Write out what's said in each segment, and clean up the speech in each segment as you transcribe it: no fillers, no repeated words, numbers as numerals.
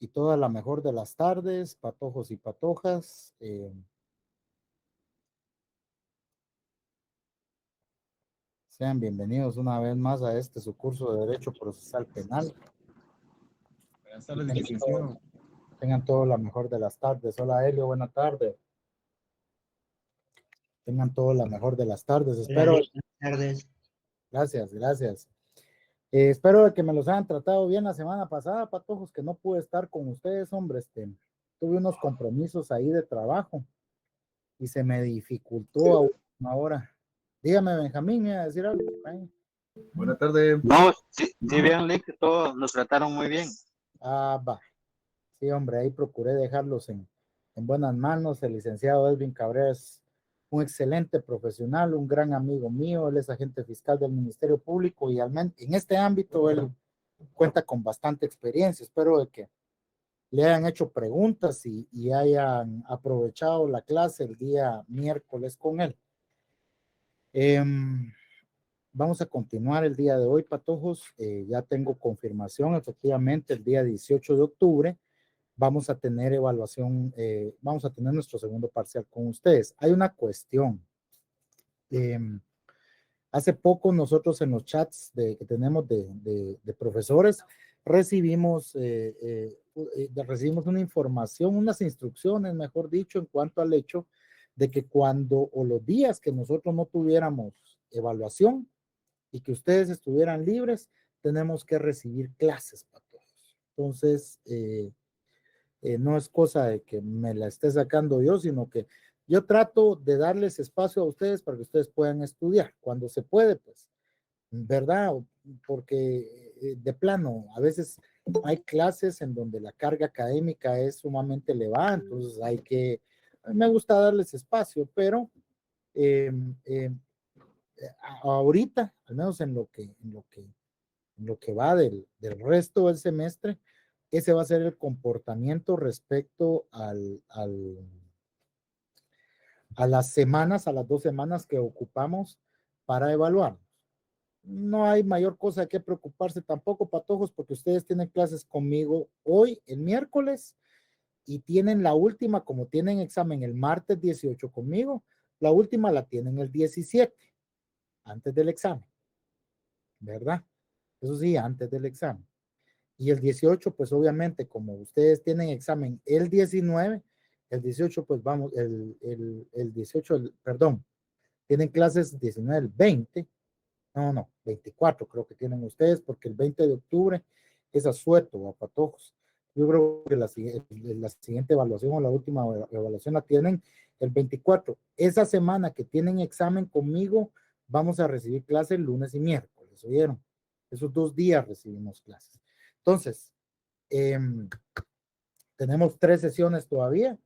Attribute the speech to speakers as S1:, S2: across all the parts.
S1: y toda la mejor de las tardes, patojos y patojas. Sean bienvenidos una vez más a este su curso de Derecho Procesal Penal.
S2: Buenas tardes, licenciado.
S1: Tengan todo la mejor de las tardes. Hola, Helio, buena tarde. Tengan todo la mejor de las tardes. Espero.
S3: Buenas tardes.
S1: Gracias, gracias. Espero que me los hayan tratado bien la semana pasada, patojos, que no pude estar con ustedes, hombre. Tuve unos compromisos ahí de trabajo y se me dificultó a última hora. Dígame, Benjamín, ¿me iba a decir algo? Ay.
S2: Buenas tardes.
S3: No, sí, bien, Lick, todos nos trataron muy bien.
S1: Ah, va. Sí, hombre, ahí procuré dejarlos en buenas manos. El licenciado Edwin Cabrera es un excelente profesional, un gran amigo mío. Él es agente fiscal del Ministerio Público y en este ámbito él cuenta con bastante experiencia. Espero de que le hayan hecho preguntas y hayan aprovechado la clase el día miércoles con él. Vamos a continuar el día de hoy, patojos. Ya tengo confirmación, efectivamente, el día 18 de octubre vamos a tener evaluación, vamos a tener nuestro segundo parcial con ustedes. Hay una cuestión. Hace poco nosotros en los chats que tenemos de profesores recibimos una información, unas instrucciones, mejor dicho, en cuanto al hecho de que cuando o los días que nosotros no tuviéramos evaluación y que ustedes estuvieran libres, tenemos que recibir clases para todos. Entonces, no es cosa de que me la esté sacando yo, sino que yo trato de darles espacio a ustedes para que ustedes puedan estudiar cuando se puede, pues, ¿verdad? Porque de plano, a veces hay clases en donde la carga académica es sumamente elevada, entonces me gusta darles espacio, pero eh, eh, ahorita, al menos en lo que va del resto del semestre, ese va a ser el comportamiento respecto a las semanas, a las 2 semanas que ocupamos para evaluar. No hay mayor cosa que preocuparse tampoco, patojos, porque ustedes tienen clases conmigo hoy, el miércoles, y tienen la última, como tienen examen el martes 18 conmigo, la última la tienen el 17, antes del examen, ¿verdad? Eso sí, antes del examen. Y el 18, pues obviamente, como ustedes tienen examen el 19, el 18, pues vamos, el 18, perdón, tienen clases 19, el 20, no, 24 creo que tienen ustedes, porque el 20 de octubre es asueto o a patojos. Yo creo que la siguiente evaluación o la última evaluación la tienen el 24. Esa semana que tienen examen conmigo, vamos a recibir clases lunes y miércoles, ¿oyeron? Esos 2 días recibimos clases. Entonces, tenemos 3 sesiones todavía.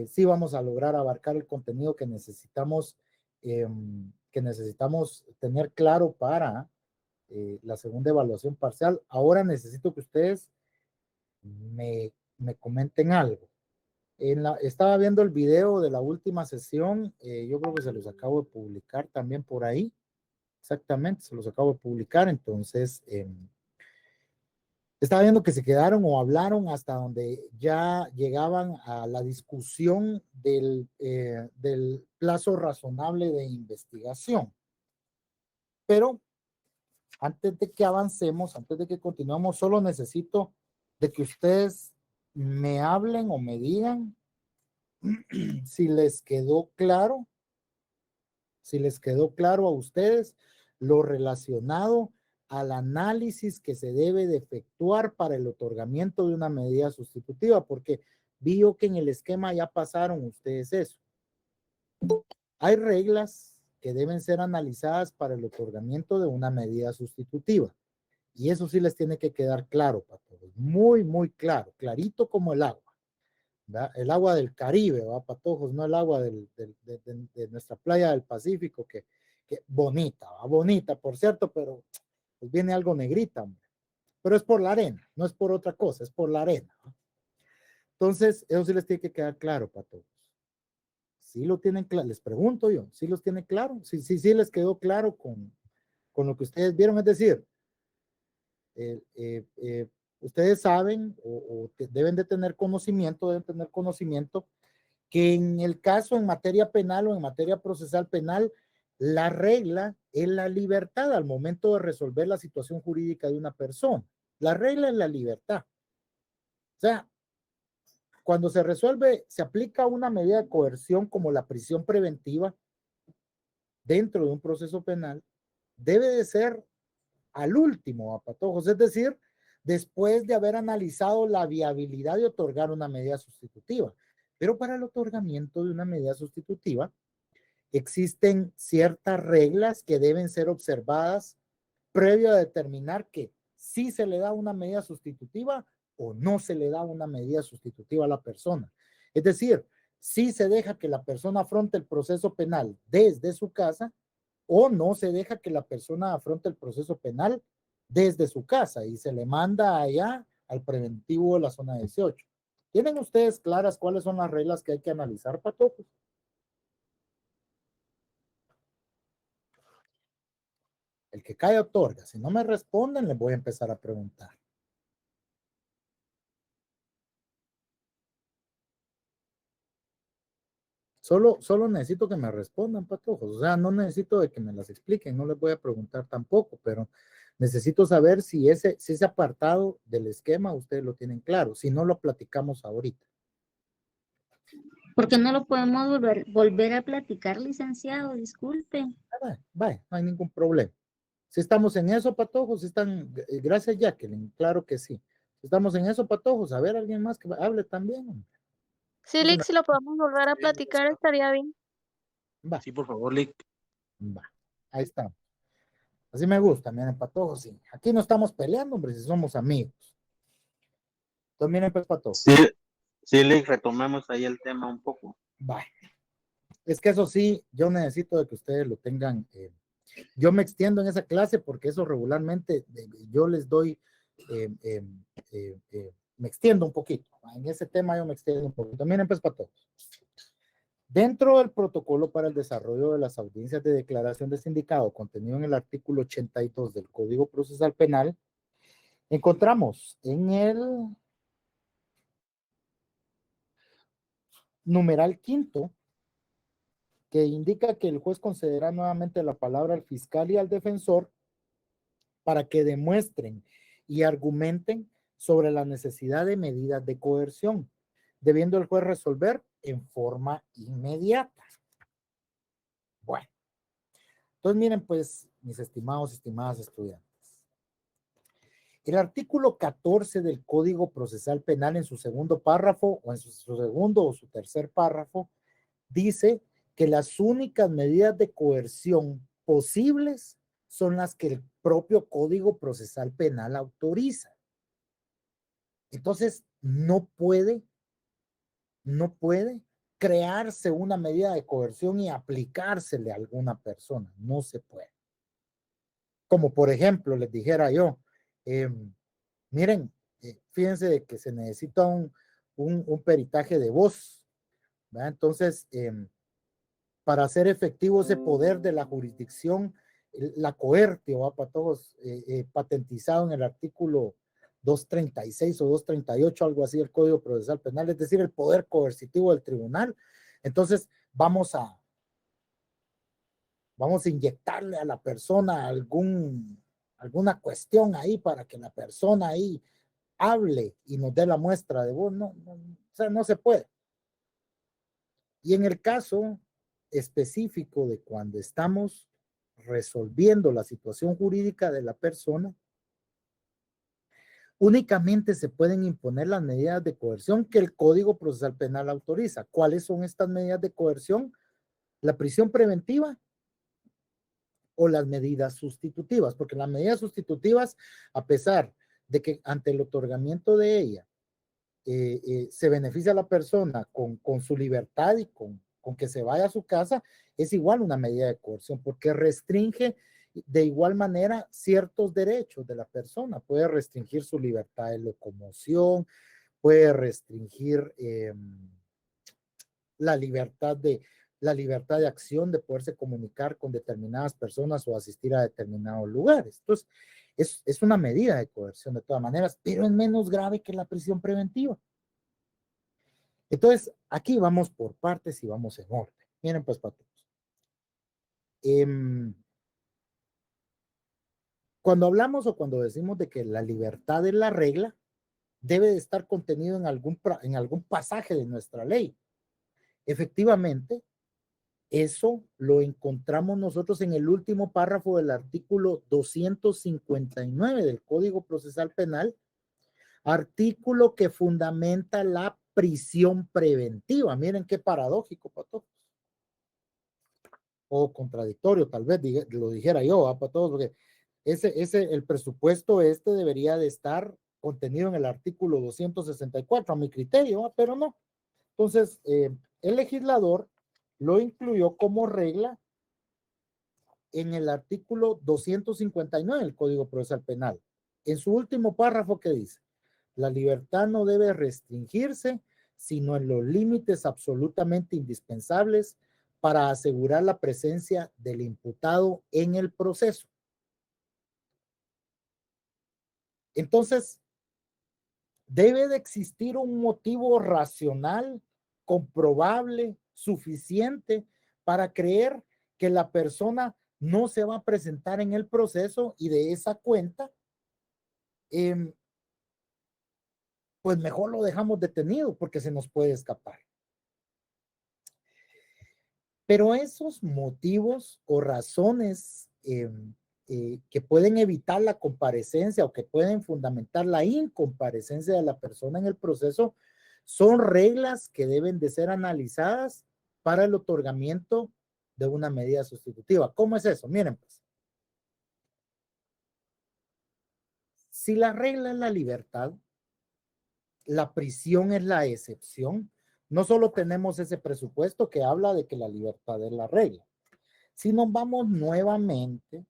S1: Sí vamos a lograr abarcar el contenido que necesitamos tener claro para la segunda evaluación parcial. Ahora necesito que ustedes me comenten algo. Estaba viendo el video de la última sesión, yo creo que se los acabo de publicar también por ahí. Exactamente, se los acabo de publicar, entonces estaba viendo que se quedaron o hablaron hasta donde ya llegaban a la discusión del plazo razonable de investigación. Pero antes de que avancemos, antes de que continuemos, solo necesito de que ustedes me hablen o me digan si les quedó claro a ustedes lo relacionado al análisis que se debe de efectuar para el otorgamiento de una medida sustitutiva, porque vi yo que en el esquema ya pasaron ustedes eso. Hay reglas que deben ser analizadas para el otorgamiento de una medida sustitutiva, y eso sí les tiene que quedar claro para todos, muy, muy claro, clarito como el agua. ¿Verdad? El agua del Caribe, ¿va? Patojos, no el agua de nuestra playa del Pacífico, que bonita, ¿va? Bonita, por cierto, pero pues viene algo negrita, hombre. Pero es por la arena, no es por otra cosa, es por la arena, ¿va? Entonces, eso sí les tiene que quedar claro, patojos. ¿Sí lo tienen claro? Les pregunto yo, ¿sí los tienen claro? Sí les quedó claro con lo que ustedes vieron, es decir, ustedes saben deben de tener conocimiento, que en el caso en materia penal o en materia procesal penal, la regla es la libertad al momento de resolver la situación jurídica de una persona. La regla es la libertad. O sea, cuando se resuelve, se aplica una medida de coerción como la prisión preventiva dentro de un proceso penal, debe de ser al último, a patojos, es decir, después de haber analizado la viabilidad de otorgar una medida sustitutiva. Pero para el otorgamiento de una medida sustitutiva, existen ciertas reglas que deben ser observadas previo a determinar que sí se le da una medida sustitutiva o no se le da una medida sustitutiva a la persona. Es decir, si se deja que la persona afronte el proceso penal desde su casa o no se deja que la persona afronte el proceso penal desde su casa y se le manda allá al preventivo de la zona 18. ¿Tienen ustedes claras cuáles son las reglas que hay que analizar, patojos? El que cae otorga. Si no me responden, les voy a empezar a preguntar. Solo necesito que me respondan, patojos. O sea, no necesito de que me las expliquen, no les voy a preguntar tampoco, pero necesito saber si ese apartado del esquema ustedes lo tienen claro. Si no, lo platicamos ahorita.
S4: ¿Por qué no lo podemos volver a platicar, licenciado? Disculpe.
S1: Vaya, no hay ningún problema. Si estamos en eso, patojos, están, gracias Jacqueline, claro que sí. Si estamos en eso, patojos, a ver, alguien más que hable también.
S5: Sí, Lick, si lo podemos volver a platicar, estaría bien.
S1: Va.
S2: Sí, por favor, Lick.
S1: Va, ahí está. Así me gusta, miren, patojos, sí. Aquí no estamos peleando, hombre, si somos amigos. Entonces, miren, pues, patojos.
S3: Sí, Lick, retomemos ahí el tema un poco.
S1: Va. Es que eso sí, yo necesito de que ustedes lo tengan. Yo me extiendo en esa clase porque eso regularmente yo les doy, me extiendo un poquito. En ese tema yo me extiendo un poquito. Miren, pues, patojos. Dentro del protocolo para el desarrollo de las audiencias de declaración de sindicado contenido en el artículo 82 del Código Procesal Penal, encontramos en el numeral quinto que indica que el juez concederá nuevamente la palabra al fiscal y al defensor para que demuestren y argumenten sobre la necesidad de medidas de coerción, debiendo el juez resolver en forma inmediata. Bueno, entonces miren pues, mis estimados, estimadas estudiantes. El artículo 14 del Código Procesal Penal en su segundo párrafo o en su segundo o su tercer párrafo dice que las únicas medidas de coerción posibles son las que el propio Código Procesal Penal autoriza. Entonces, no puede crearse una medida de coerción y aplicársele a alguna persona. No se puede. Como por ejemplo, les dijera yo, miren, fíjense de que se necesita un peritaje de voz, ¿verdad? Entonces, para hacer efectivo ese poder de la jurisdicción, la coertio, para todos, patentizado en el artículo 236 o 238, algo así, el Código Procesal Penal, es decir, el poder coercitivo del tribunal. Entonces, vamos a inyectarle a la persona alguna cuestión ahí para que la persona ahí hable y nos dé la muestra de voz. O sea, no se puede. Y en el caso específico de cuando estamos resolviendo la situación jurídica de la persona, únicamente se pueden imponer las medidas de coerción que el Código Procesal Penal autoriza. ¿Cuáles son estas medidas de coerción? La prisión preventiva o las medidas sustitutivas, porque las medidas sustitutivas, a pesar de que ante el otorgamiento de ella se beneficia a la persona con su libertad y con que se vaya a su casa, es igual una medida de coerción, porque restringe de igual manera ciertos derechos de la persona. Puede restringir su libertad de locomoción, puede restringir la libertad de acción, de poderse comunicar con determinadas personas o asistir a determinados lugares. Entonces, Es una medida de coerción de todas maneras, pero es menos grave que la prisión preventiva. Entonces, aquí vamos por partes y vamos en orden. Miren, pues, para todos. Cuando hablamos o cuando decimos de que la libertad es la regla, debe de estar contenido en algún pasaje de nuestra ley. Efectivamente, eso lo encontramos nosotros en el último párrafo del artículo 259 del Código Procesal Penal, artículo que fundamenta la prisión preventiva. Miren qué paradójico, para todos. O contradictorio, tal vez lo dijera yo, para todos, porque el presupuesto debería de estar contenido en el artículo 264, a mi criterio, pero no. Entonces, el legislador lo incluyó como regla en el artículo 259 del Código Procesal Penal. En su último párrafo, ¿qué dice? La libertad no debe restringirse, sino en los límites absolutamente indispensables para asegurar la presencia del imputado en el proceso. Entonces, debe de existir un motivo racional, comprobable, suficiente para creer que la persona no se va a presentar en el proceso y de esa cuenta, pues mejor lo dejamos detenido porque se nos puede escapar. Pero esos motivos o razones que pueden evitar la comparecencia o que pueden fundamentar la incomparecencia de la persona en el proceso son reglas que deben de ser analizadas para el otorgamiento de una medida sustitutiva. ¿Cómo es eso? Miren, pues. Si la regla es la libertad, la prisión es la excepción, no solo tenemos ese presupuesto que habla de que la libertad es la regla, si nos vamos nuevamente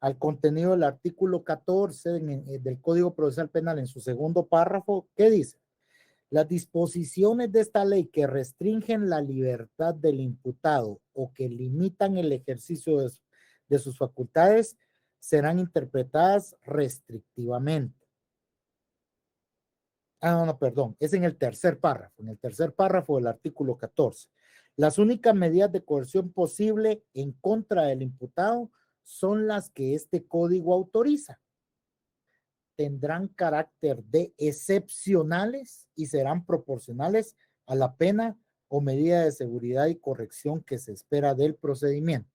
S1: al contenido del artículo 14 del Código Procesal Penal en su segundo párrafo, ¿qué dice? Las disposiciones de esta ley que restringen la libertad del imputado o que limitan el ejercicio de sus facultades serán interpretadas restrictivamente. No, perdón, es en el tercer párrafo del artículo 14. Las únicas medidas de coerción posible en contra del imputado son las que este código autoriza. Tendrán carácter de excepcionales y serán proporcionales a la pena o medida de seguridad y corrección que se espera del procedimiento.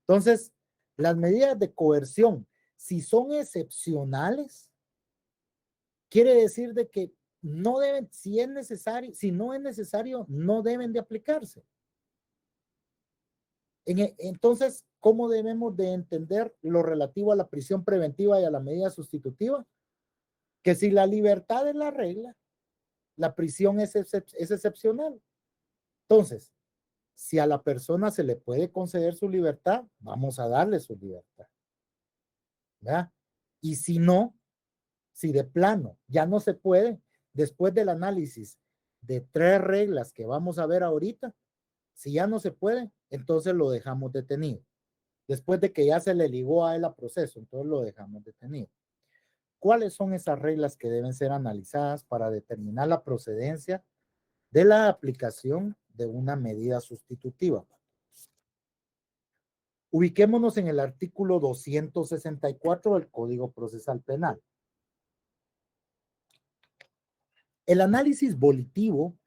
S1: Entonces, las medidas de coerción, si son excepcionales, quiere decir de que no deben, si no es necesario, no deben de aplicarse. Entonces, ¿cómo debemos de entender lo relativo a la prisión preventiva y a la medida sustitutiva? Que si la libertad es la regla, la prisión es excepcional. Entonces, si a la persona se le puede conceder su libertad, vamos a darle su libertad. ¿Verdad? Y si no, si de plano ya no se puede, después del análisis de 3 reglas que vamos a ver ahorita, si ya no se puede, entonces lo dejamos detenido. Después de que ya se le ligó a él a proceso, entonces lo dejamos detenido. ¿Cuáles son esas reglas que deben ser analizadas para determinar la procedencia de la aplicación de una medida sustitutiva? Ubiquémonos en el artículo 264 del Código Procesal Penal. El análisis volitivo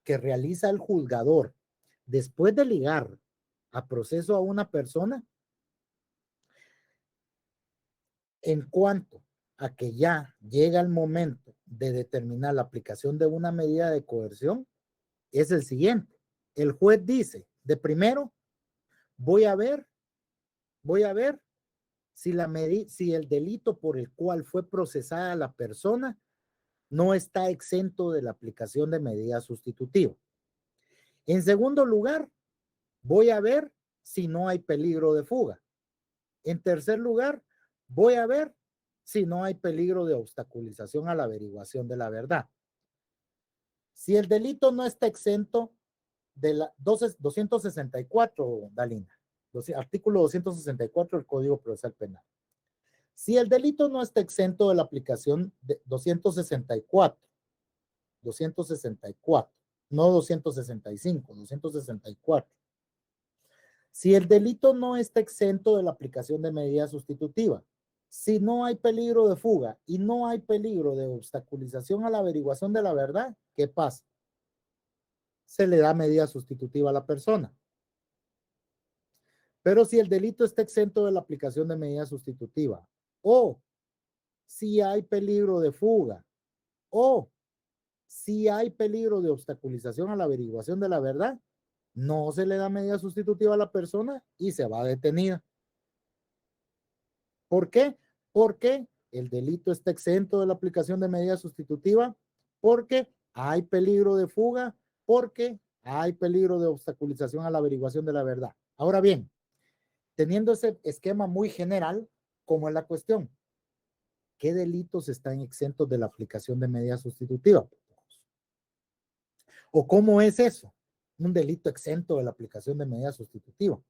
S1: que realiza el juzgador después de ligar a proceso a una persona, en cuanto a que ya llega el momento de determinar la aplicación de una medida de coerción, es el siguiente. El juez dice, de primero, voy a ver si el delito por el cual fue procesada la persona no está exento de la aplicación de medida sustitutiva. En segundo lugar, voy a ver si no hay peligro de fuga. En tercer lugar, voy a ver si no hay peligro de obstaculización a la averiguación de la verdad. Si el delito no está exento de la 264, Dalina, Artículo 264 del Código Procesal Penal. Si el delito no está exento de la aplicación de 264, no 265, 264. Si el delito no está exento de la aplicación de medida sustitutiva, si no hay peligro de fuga y no hay peligro de obstaculización a la averiguación de la verdad, ¿qué pasa? Se le da medida sustitutiva a la persona. Pero si el delito está exento de la aplicación de medida sustitutiva, o si hay peligro de fuga, o si hay peligro de obstaculización a la averiguación de la verdad, no se le da medida sustitutiva a la persona y se va detenida. ¿Por qué? Porque el delito está exento de la aplicación de medida sustitutiva, porque hay peligro de fuga, porque hay peligro de obstaculización a la averiguación de la verdad. Ahora bien, teniendo ese esquema muy general, ¿cómo es la cuestión? ¿Qué delitos están exentos de la aplicación de medida sustitutiva? ¿O cómo es eso? Un delito exento de la aplicación de medida sustitutiva.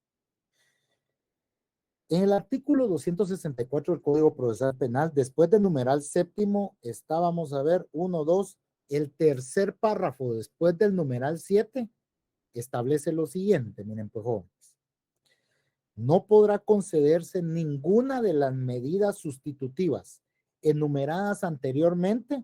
S1: En el artículo 264 del Código Procesal Penal, después del numeral séptimo, vamos a ver, 1, 2, el tercer párrafo después del numeral 7, establece lo siguiente, miren pues jóvenes. No podrá concederse ninguna de las medidas sustitutivas enumeradas anteriormente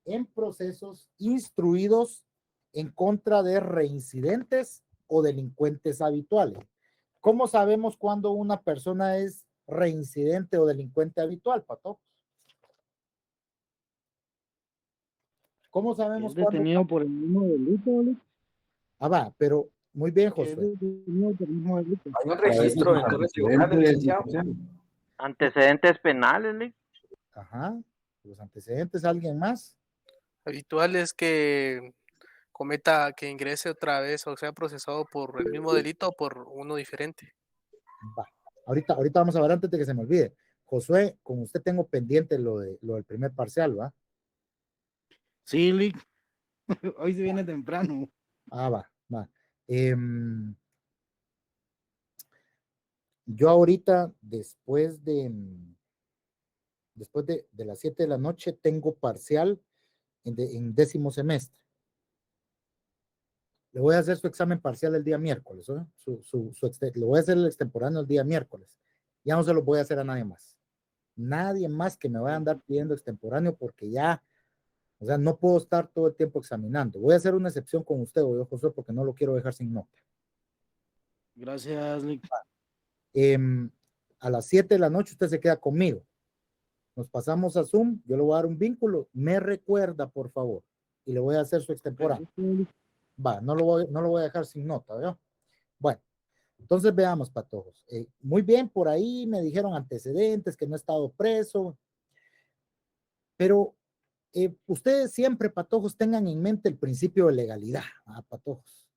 S1: en procesos instruidos en contra de reincidentes o delincuentes habituales. ¿Cómo sabemos cuando una persona es reincidente o delincuente habitual, Pato? ¿Cómo sabemos
S6: ¿Es detenido por el mismo delito, Oli?
S1: Ah, va, pero muy bien,
S6: ¿Que es
S1: Josué.
S6: detenido por el mismo delito?
S7: Hay un registro en el tribunal, licenciado.
S3: Antecedentes penales, Lick.
S1: Ajá. Los antecedentes, ¿alguien más?
S8: Habitual es que que ingrese otra vez o sea procesado por el mismo delito o por uno diferente.
S1: Va. Ahorita vamos a ver antes de que se me olvide. Josué, con usted tengo pendiente lo del primer parcial, ¿va?
S6: Sí, Lick. Hoy se viene temprano.
S1: Ah, va. Yo ahorita, después de las 7 de la noche, tengo parcial en 10º semestre. Le voy a hacer su examen parcial el día miércoles, ¿eh? Le voy a hacer el extemporáneo el día miércoles. Ya no se lo voy a hacer a nadie más. Nadie más que me vaya a andar pidiendo extemporáneo porque ya, o sea, no puedo estar todo el tiempo examinando. Voy a hacer una excepción con usted, yo, José, porque no lo quiero dejar sin nota.
S6: Gracias, Lick.
S1: A las 7 de la noche usted se queda conmigo. Nos pasamos a Zoom, yo le voy a dar un vínculo, me recuerda, por favor, y le voy a hacer su extemporáneo. Va, no lo voy a dejar sin nota, ¿veo? Bueno, entonces veamos, patojos. Muy bien, por ahí me dijeron antecedentes, que no he estado preso, pero ustedes siempre, patojos, tengan en mente el principio de legalidad, patojos.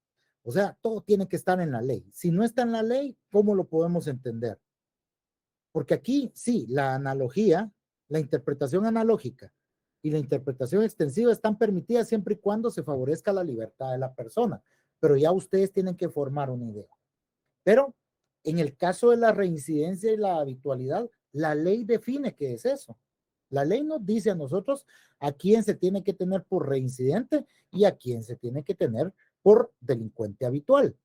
S1: O sea, todo tiene que estar en la ley. Si no está en la ley, ¿cómo lo podemos entender? Porque aquí, sí, la analogía, la interpretación analógica y la interpretación extensiva están permitidas siempre y cuando se favorezca la libertad de la persona, pero ya ustedes tienen que formar una idea. Pero en el caso de la reincidencia y la habitualidad, la ley define qué es eso. La ley nos dice a nosotros a quién se tiene que tener por reincidente y a quién se tiene que tener por delincuente habitual.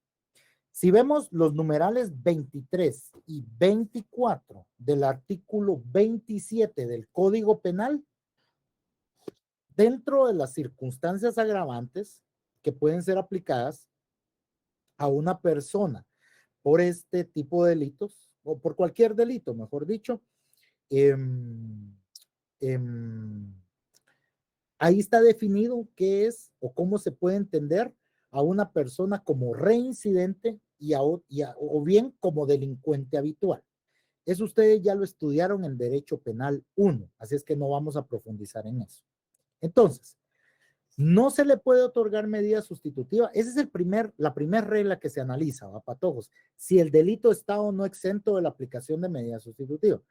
S1: Si vemos los numerales 23 y 24 del artículo 27 del Código Penal, dentro de las circunstancias agravantes que pueden ser aplicadas a una persona por este tipo de delitos, o por cualquier delito, mejor dicho, ahí está definido qué es o cómo se puede entender a una persona como reincidente o bien como delincuente habitual. Eso ustedes ya lo estudiaron en Derecho Penal 1, así es que no vamos a profundizar en eso. Entonces, no se le puede otorgar medida sustitutiva. Esa es la primera regla que se analiza, ¿va, patojos? Si el delito está o no exento de la aplicación de medida sustitutiva.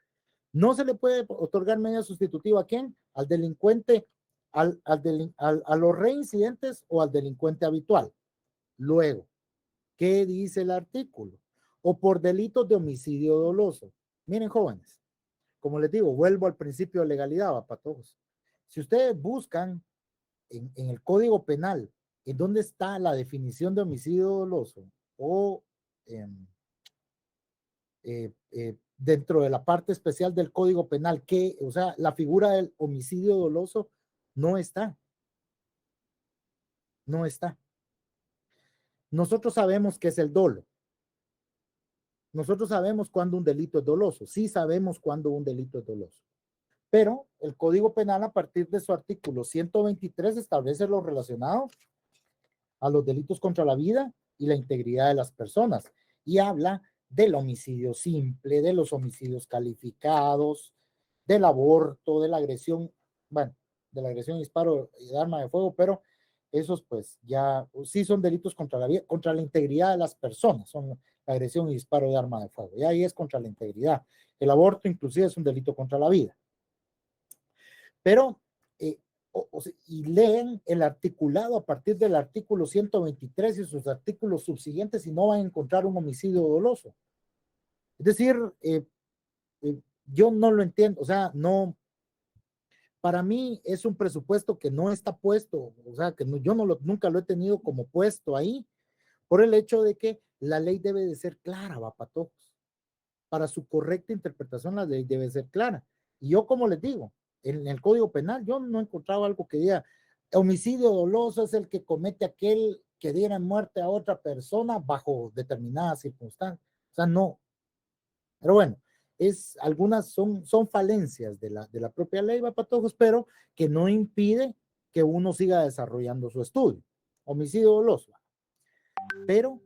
S1: No se le puede otorgar medida sustitutiva ¿a quién? Al delincuente, a los reincidentes o al delincuente habitual. Luego, ¿Qué dice el artículo? O por delitos de homicidio doloso. Miren, jóvenes, como les digo, vuelvo al principio de legalidad, va, patojos. Si ustedes buscan en el Código Penal, ¿en dónde está la definición de homicidio doloso? O dentro de la parte especial del Código Penal, que, o sea, la figura del homicidio doloso no está. No está. Nosotros sabemos qué es el dolo. Nosotros sabemos cuándo un delito es doloso. Sí sabemos cuándo un delito es doloso. Pero el Código Penal, a partir de su artículo 123, establece lo relacionado a los delitos contra la vida y la integridad de las personas. Y habla del homicidio simple, de los homicidios calificados, del aborto, de la agresión, bueno, de la agresión, disparo de arma de fuego, pero esos pues ya sí son delitos contra la vida, contra la integridad de las personas, son la agresión y disparo de arma de fuego, y ahí es contra la integridad. El aborto inclusive es un delito contra la vida. Pero, y leen el articulado a partir del artículo 123 y sus artículos subsiguientes y no van a encontrar un homicidio doloso. Es decir, yo no lo entiendo, o sea, no, para mí es un presupuesto que no está puesto, o sea, que no, yo no nunca lo he tenido como puesto ahí, por el hecho de que la ley debe de ser clara, va, patojos. Para su correcta interpretación, la ley debe ser clara. Y yo, como les digo, en el Código Penal, yo no he encontrado algo que diga homicidio doloso es el que comete aquel que diera muerte a otra persona bajo determinadas circunstancias. O sea, no. Pero bueno, algunas son falencias de la propia ley, va, patojos, pero que no impide que uno siga desarrollando su estudio. Homicidio doloso. Pero,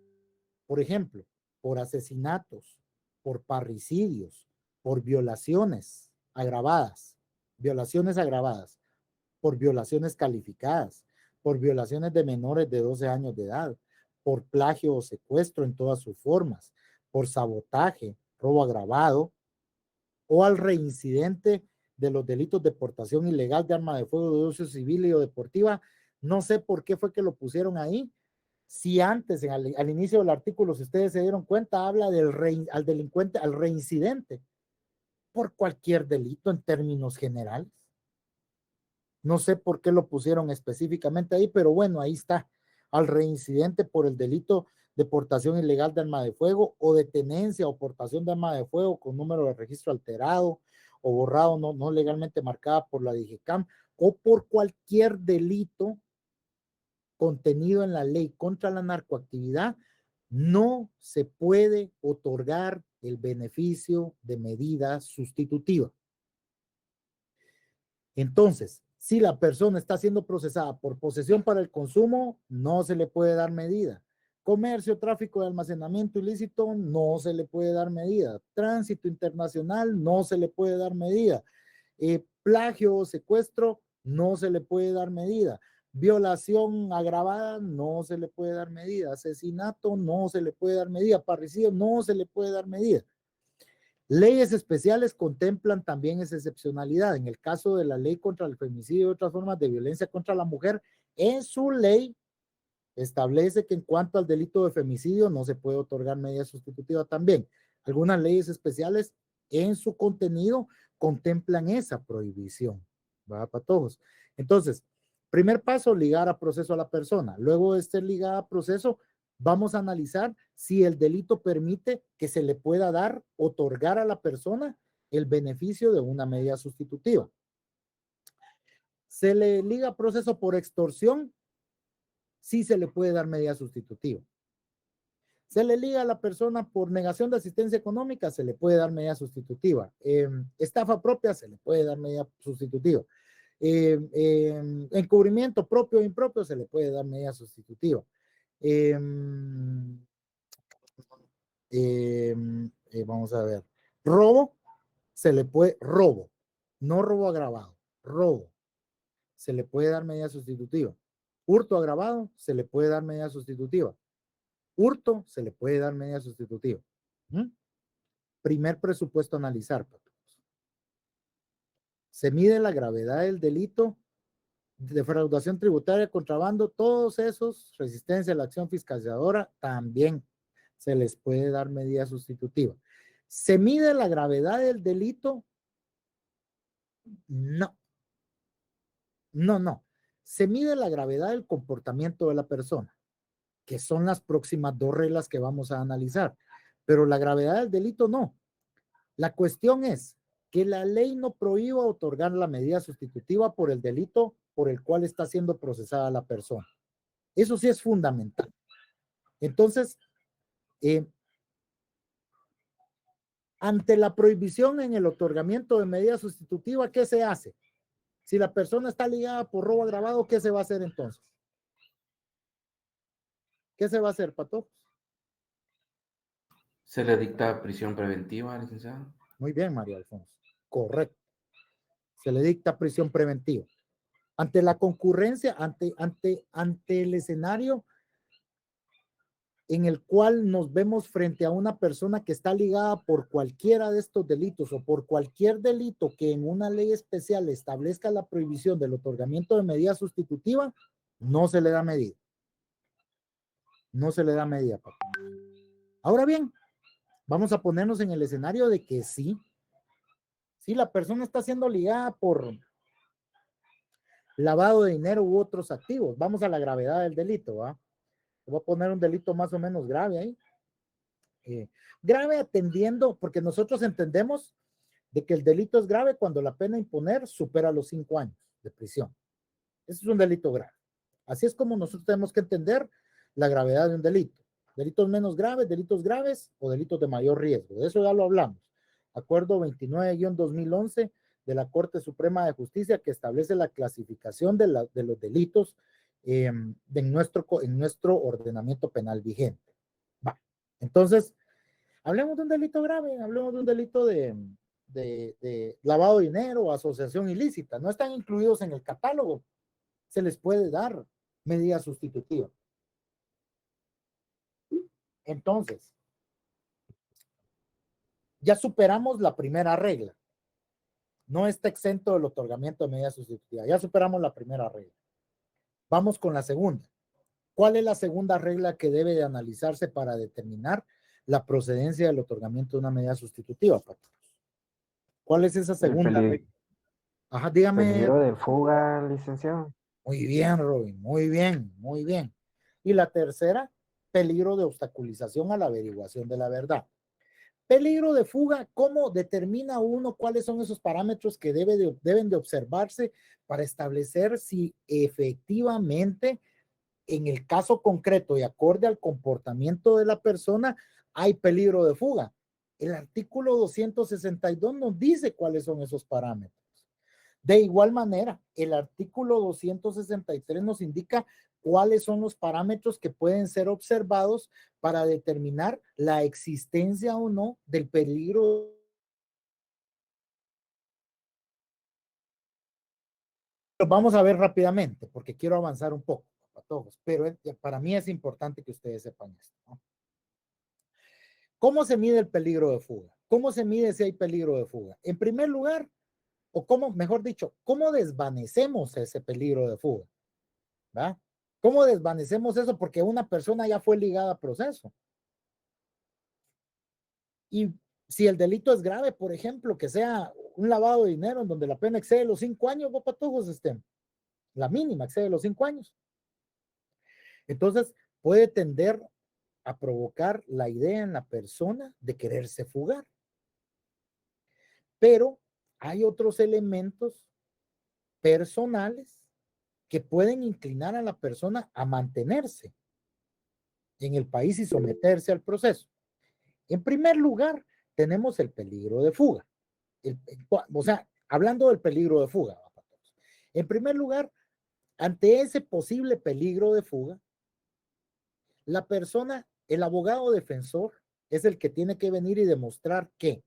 S1: por ejemplo, por asesinatos, por parricidios, por violaciones agravadas, por violaciones calificadas, por violaciones de menores de 12 años de edad, por plagio o secuestro en todas sus formas, por sabotaje, robo agravado, o al reincidente de los delitos de portación ilegal de arma de fuego de uso civil y o deportiva. No sé por qué fue que lo pusieron ahí. Si antes, al inicio del artículo, si ustedes se dieron cuenta, habla al delincuente, al reincidente, por cualquier delito en términos generales. No sé por qué lo pusieron específicamente ahí, pero bueno, ahí está. Al reincidente por el delito de portación ilegal de arma de fuego o de tenencia o portación de arma de fuego con número de registro alterado o borrado no legalmente marcada por la DIGECAM o por cualquier delito contenido en la ley contra la narcoactividad, no se puede otorgar el beneficio de medida sustitutiva. Entonces, si la persona está siendo procesada por posesión para el consumo, no se le puede dar medida. Comercio, tráfico de almacenamiento ilícito, no se le puede dar medida. Tránsito internacional, no se le puede dar medida. Plagio o secuestro, no se le puede dar medida. Violación agravada, no se le puede dar medida. Asesinato, no se le puede dar medida. Parricidio, no se le puede dar medida. Leyes especiales contemplan también esa excepcionalidad. En el caso de la ley contra el femicidio y otras formas de violencia contra la mujer, en su ley establece que en cuanto al delito de femicidio no se puede otorgar medida sustitutiva también. Algunas leyes especiales en su contenido contemplan esa prohibición, ¿verdad, patojos? Entonces, primer paso, ligar a proceso a la persona. Luego de estar ligada a proceso, vamos a analizar si el delito permite que se le pueda otorgar a la persona el beneficio de una medida sustitutiva. Se le liga a proceso por extorsión, sí se le puede dar medida sustitutiva. Se le liga a la persona por negación de asistencia económica, se le puede dar medida sustitutiva. Estafa propia, se le puede dar medida sustitutiva. Encubrimiento propio o impropio, se le puede dar medida sustitutiva. Vamos a ver. Robo, se le puede, robo, no robo agravado, robo, se le puede dar medida sustitutiva. Hurto agravado, se le puede dar medida sustitutiva. Hurto, se le puede dar medida sustitutiva. Primer presupuesto a analizar. Se mide la gravedad del delito defraudación tributaria, contrabando, todos esos, resistencia a la acción fiscalizadora, también se les puede dar medida sustitutiva. ¿Se mide la gravedad del delito? No. No. Se mide la gravedad del comportamiento de la persona, que son las próximas dos reglas que vamos a analizar. Pero la gravedad del delito no. La cuestión es que la ley no prohíba otorgar la medida sustitutiva por el delito por el cual está siendo procesada la persona. Eso sí es fundamental. Entonces, ante la prohibición en el otorgamiento de medida sustitutiva, ¿qué se hace? Si la persona está ligada por robo agravado, ¿qué se va a hacer entonces? ¿Qué se va a hacer, Pato?
S7: ¿Se le dicta prisión preventiva, licenciado?
S1: Muy bien, María Alfonso. Correcto. Se le dicta prisión preventiva. Ante la concurrencia, ante el escenario en el cual nos vemos frente a una persona que está ligada por cualquiera de estos delitos o por cualquier delito que en una ley especial establezca la prohibición del otorgamiento de medida sustitutiva, no se le da medida. No se le da medida, papá. Ahora bien, vamos a ponernos en el escenario de que sí, la persona está siendo ligada por lavado de dinero u otros activos. Vamos a la gravedad del delito, ¿va? Voy a poner un delito más o menos grave ahí. Grave atendiendo, porque nosotros entendemos de que el delito es grave cuando la pena a imponer supera los 5 años de prisión. Ese es un delito grave. Así es como nosotros tenemos que entender la gravedad de un delito. Delitos menos graves, delitos graves o delitos de mayor riesgo. De eso ya lo hablamos. Acuerdo 29-2011 de la Corte Suprema de Justicia que establece la clasificación de los delitos en nuestro ordenamiento penal vigente. Va. Entonces, hablemos de un delito grave, hablemos de un delito de lavado de dinero o asociación ilícita. No están incluidos en el catálogo. Se les puede dar medida sustitutiva. Entonces, ya superamos la primera regla. No está exento del otorgamiento de medida sustitutiva. Ya superamos la primera regla. Vamos con la segunda. ¿Cuál es la segunda regla que debe de analizarse para determinar la procedencia del otorgamiento de una medida sustitutiva, Pato? ¿Cuál es esa segunda regla? Ajá, dígame.
S9: Peligro de fuga, licenciado.
S1: Muy bien, Robin, muy bien, muy bien. Y la tercera, peligro de obstaculización a la averiguación de la verdad. Peligro de fuga, ¿cómo determina uno cuáles son esos parámetros que deben de observarse para establecer si efectivamente en el caso concreto y acorde al comportamiento de la persona hay peligro de fuga? El artículo 262 nos dice cuáles son esos parámetros. De igual manera, el artículo 263 nos indica cuáles son los parámetros que pueden ser observados para determinar la existencia o no del peligro. Vamos a ver rápidamente, porque quiero avanzar un poco para todos, pero para mí es importante que ustedes sepan esto, ¿no? ¿Cómo se mide el peligro de fuga? ¿Cómo se mide si hay peligro de fuga? En primer lugar, o cómo, mejor dicho, ¿cómo desvanecemos ese peligro de fuga? ¿Va? ¿Cómo desvanecemos eso? Porque una persona ya fue ligada a proceso. Y si el delito es grave, por ejemplo, que sea un lavado de dinero en donde la pena excede los 5 años, la mínima excede los 5 años. Entonces, puede tender a provocar la idea en la persona de quererse fugar. Pero hay otros elementos personales que pueden inclinar a la persona a mantenerse en el país y someterse al proceso. En primer lugar, tenemos el peligro de fuga. O sea, hablando del peligro de fuga, en primer lugar, ante ese posible peligro de fuga, la persona, el abogado defensor, es el que tiene que venir y demostrar que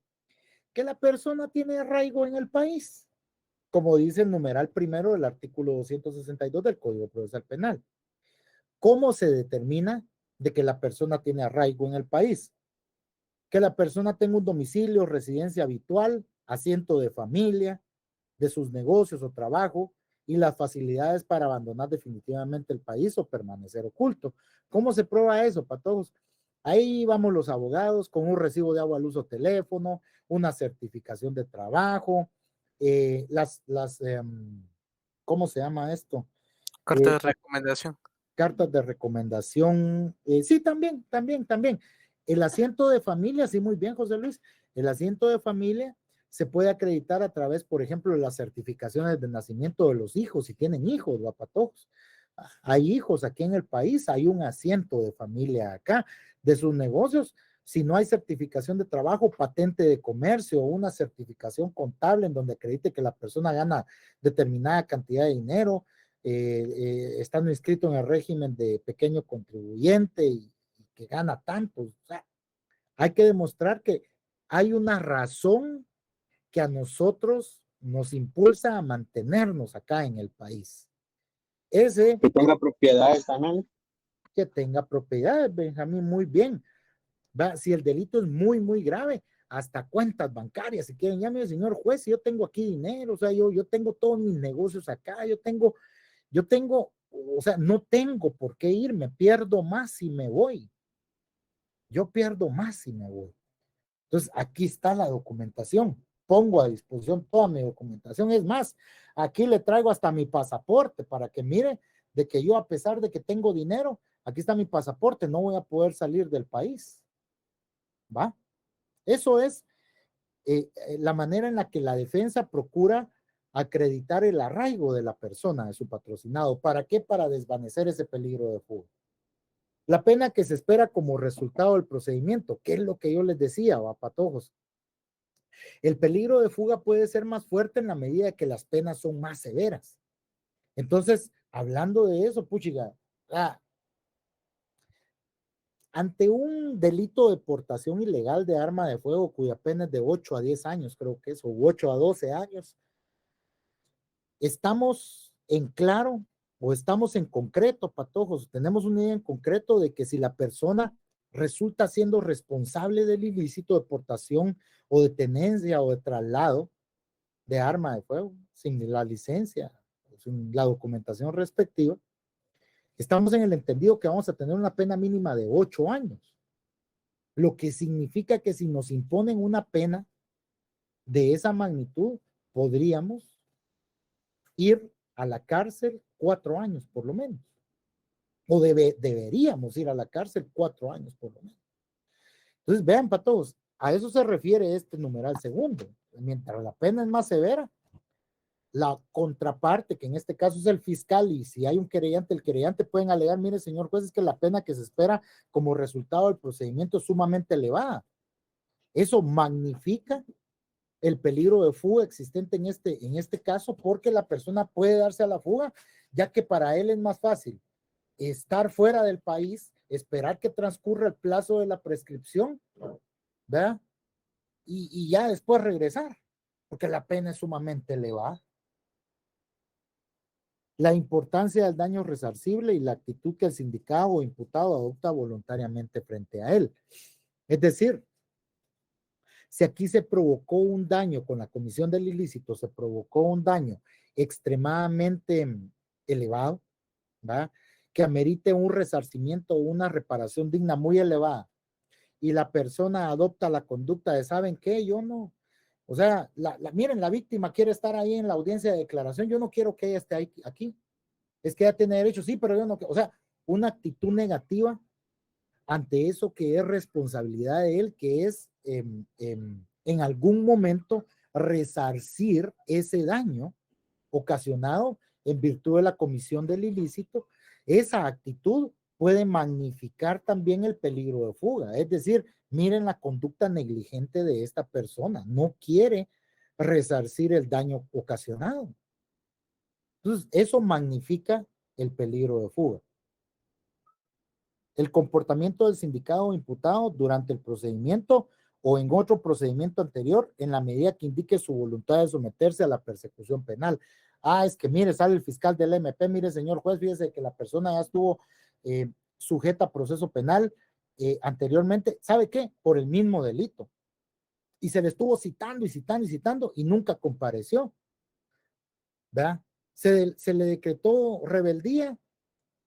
S1: la persona tiene arraigo en el país, como dice el numeral primero del artículo 262 del Código Procesal Penal. ¿Cómo se determina de que la persona tiene arraigo en el país? Que la persona tenga un domicilio, residencia habitual, asiento de familia, de sus negocios o trabajo, y las facilidades para abandonar definitivamente el país o permanecer oculto. ¿Cómo se prueba eso, patojos? Ahí vamos los abogados con un recibo de agua, luz o teléfono, una certificación de trabajo, ¿cómo se llama esto?
S8: Carta de recomendación.
S1: Cartas de recomendación. Sí, también. El asiento de familia, sí, muy bien, José Luis. El asiento de familia se puede acreditar a través, por ejemplo, de las certificaciones de nacimiento de los hijos, si tienen hijos, patojos. Hay hijos aquí en el país, hay un asiento de familia acá, de sus negocios. Si no hay certificación de trabajo, patente de comercio o una certificación contable en donde acredite que la persona gana determinada cantidad de dinero, estando inscrito en el régimen de pequeño contribuyente y que gana tanto. O sea, hay que demostrar que hay una razón que a nosotros nos impulsa a mantenernos acá en el país. Ese
S9: Que tenga propiedades también.
S1: que tenga propiedades, Benjamín, muy bien. ¿Va? Si el delito es muy, muy grave, hasta cuentas bancarias, si quieren, llame, señor juez, yo tengo aquí dinero, o sea, yo tengo todos mis negocios acá, yo tengo, o sea, no tengo por qué irme, pierdo más si me voy. Yo pierdo más si me voy. Entonces, aquí está la documentación. Pongo a disposición toda mi documentación. Es más, aquí le traigo hasta mi pasaporte para que mire de que yo, a pesar de que tengo dinero, aquí está mi pasaporte, no voy a poder salir del país. ¿Va? Eso es la manera en la que la defensa procura acreditar el arraigo de la persona, de su patrocinado. ¿Para qué? Para desvanecer ese peligro de fuga. La pena que se espera como resultado del procedimiento, que es lo que yo les decía, patojos. El peligro de fuga puede ser más fuerte en la medida que las penas son más severas. Entonces, hablando de eso, puchiga, ante un delito de portación ilegal de arma de fuego cuya pena es de 8 a 10 años, creo que es, o 8 a 12 años, estamos en claro o estamos en concreto, patojos, tenemos una idea en concreto de que si la persona resulta siendo responsable del ilícito de portación o de tenencia o de traslado de arma de fuego sin la licencia, sin la documentación respectiva, estamos en el entendido que vamos a tener una pena mínima de 8 años, lo que significa que si nos imponen una pena de esa magnitud, podríamos ir a la cárcel 4 años por lo menos, o deberíamos ir a la cárcel 4 años por lo menos. Entonces, vean, patojos, a eso se refiere este numeral segundo. Mientras la pena es más severa, la contraparte, que en este caso es el fiscal, y si hay un querellante, el querellante pueden alegar, mire, señor juez, es que la pena que se espera como resultado del procedimiento es sumamente elevada. Eso magnifica el peligro de fuga existente en este caso, porque la persona puede darse a la fuga, ya que para él es más fácil estar fuera del país, esperar que transcurra el plazo de la prescripción, ¿verdad? Y ya después regresar, porque la pena es sumamente elevada. La importancia del daño resarcible y la actitud que el sindicado o imputado adopta voluntariamente frente a él. Es decir, si aquí se provocó un daño con la comisión del ilícito, se provocó un daño extremadamente elevado, ¿verdad? Que amerite un resarcimiento o una reparación digna muy elevada, y la persona adopta la conducta de, ¿saben qué? Yo no, o sea, miren, la víctima quiere estar ahí en la audiencia de declaración, yo no quiero que ella esté aquí, es que ella tiene derecho, sí, pero yo no, o sea, una actitud negativa ante eso que es responsabilidad de él, que es en algún momento resarcir ese daño ocasionado en virtud de la comisión del ilícito. Esa actitud puede magnificar también el peligro de fuga. Es decir, miren la conducta negligente de esta persona, no quiere resarcir el daño ocasionado. Entonces, eso magnifica el peligro de fuga. El comportamiento del sindicado o imputado durante el procedimiento o en otro procedimiento anterior, en la medida que indique su voluntad de someterse a la persecución penal. Es que mire, sale el fiscal del MP, mire, señor juez, fíjese que la persona ya estuvo sujeta a proceso penal anteriormente, ¿sabe qué? Por el mismo delito. Y se le estuvo citando y nunca compareció, ¿verdad? se le decretó rebeldía,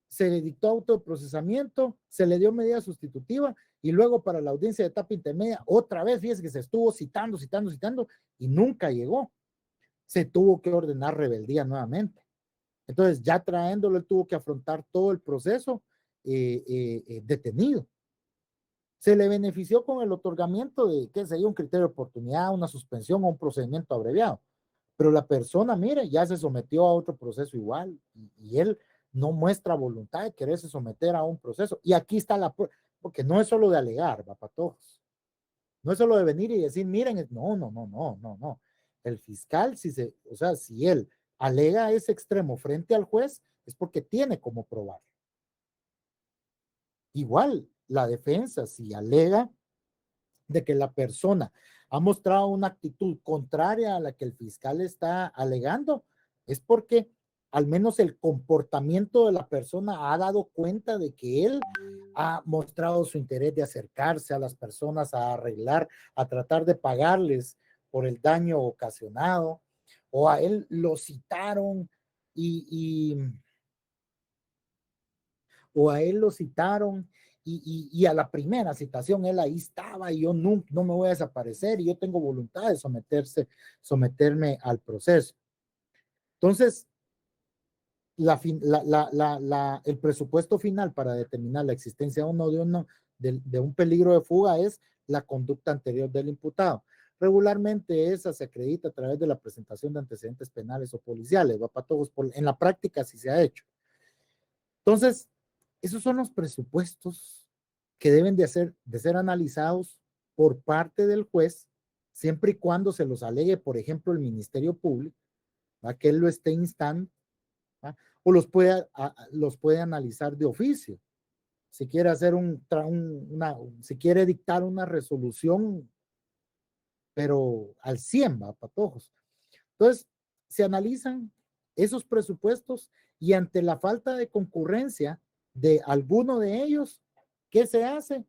S1: se le dictó autoprocesamiento, se le dio medida sustitutiva y luego para la audiencia de etapa intermedia, otra vez, fíjese que se estuvo citando y nunca llegó. Se tuvo que ordenar rebeldía nuevamente. Entonces, ya traéndolo, él tuvo que afrontar todo el proceso detenido. Se le benefició con el otorgamiento de, qué sé yo, un criterio de oportunidad, una suspensión o un procedimiento abreviado. Pero la persona, mire, ya se sometió a otro proceso igual y él no muestra voluntad de quererse someter a un proceso. Y aquí está la prueba, porque no es solo de alegar, va para todos. No es solo de venir y decir, miren, no. El fiscal, si él alega ese extremo frente al juez, es porque tiene como probar. Igual, la defensa, si alega de que la persona ha mostrado una actitud contraria a la que el fiscal está alegando, es porque al menos el comportamiento de la persona ha dado cuenta de que él ha mostrado su interés de acercarse a las personas, a arreglar, a tratar de pagarles por el daño ocasionado, o a él lo citaron y a la primera citación él ahí estaba y yo no me voy a desaparecer y yo tengo voluntad de someterme al proceso. Entonces, el presupuesto final para determinar la existencia o no de un peligro de fuga es la conducta anterior del imputado. Regularmente esa se acredita a través de la presentación de antecedentes penales o policiales, va para todos, en la práctica sí se ha hecho. Entonces, esos son los presupuestos que deben de ser analizados por parte del juez, siempre y cuando se los alegue, por ejemplo, el Ministerio Público, ¿va? Que él lo esté instando, ¿va? O los puede analizar de oficio. Si quiere hacer si quiere dictar una resolución, pero al 100, va, patojos. Entonces, se analizan esos presupuestos y ante la falta de concurrencia de alguno de ellos, ¿qué se hace?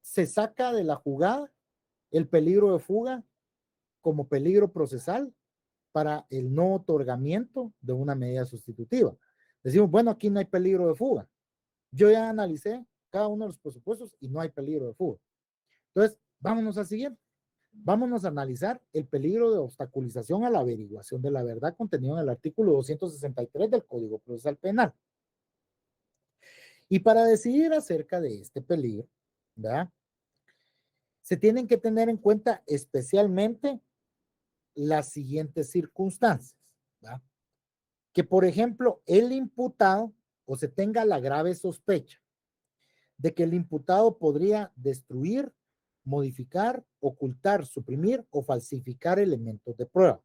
S1: Se saca de la jugada el peligro de fuga como peligro procesal para el no otorgamiento de una medida sustitutiva. Decimos, bueno, aquí no hay peligro de fuga. Yo ya analicé cada uno de los presupuestos y no hay peligro de fuga. Entonces, vámonos al siguiente. Vámonos a analizar el peligro de obstaculización a la averiguación de la verdad contenido en el artículo 263 del Código Procesal Penal. Y para decidir acerca de este peligro, ¿verdad? Se tienen que tener en cuenta especialmente las siguientes circunstancias, ¿verdad? Que, por ejemplo, el imputado o se tenga la grave sospecha de que el imputado podría destruir, modificar, ocultar, suprimir o falsificar elementos de prueba.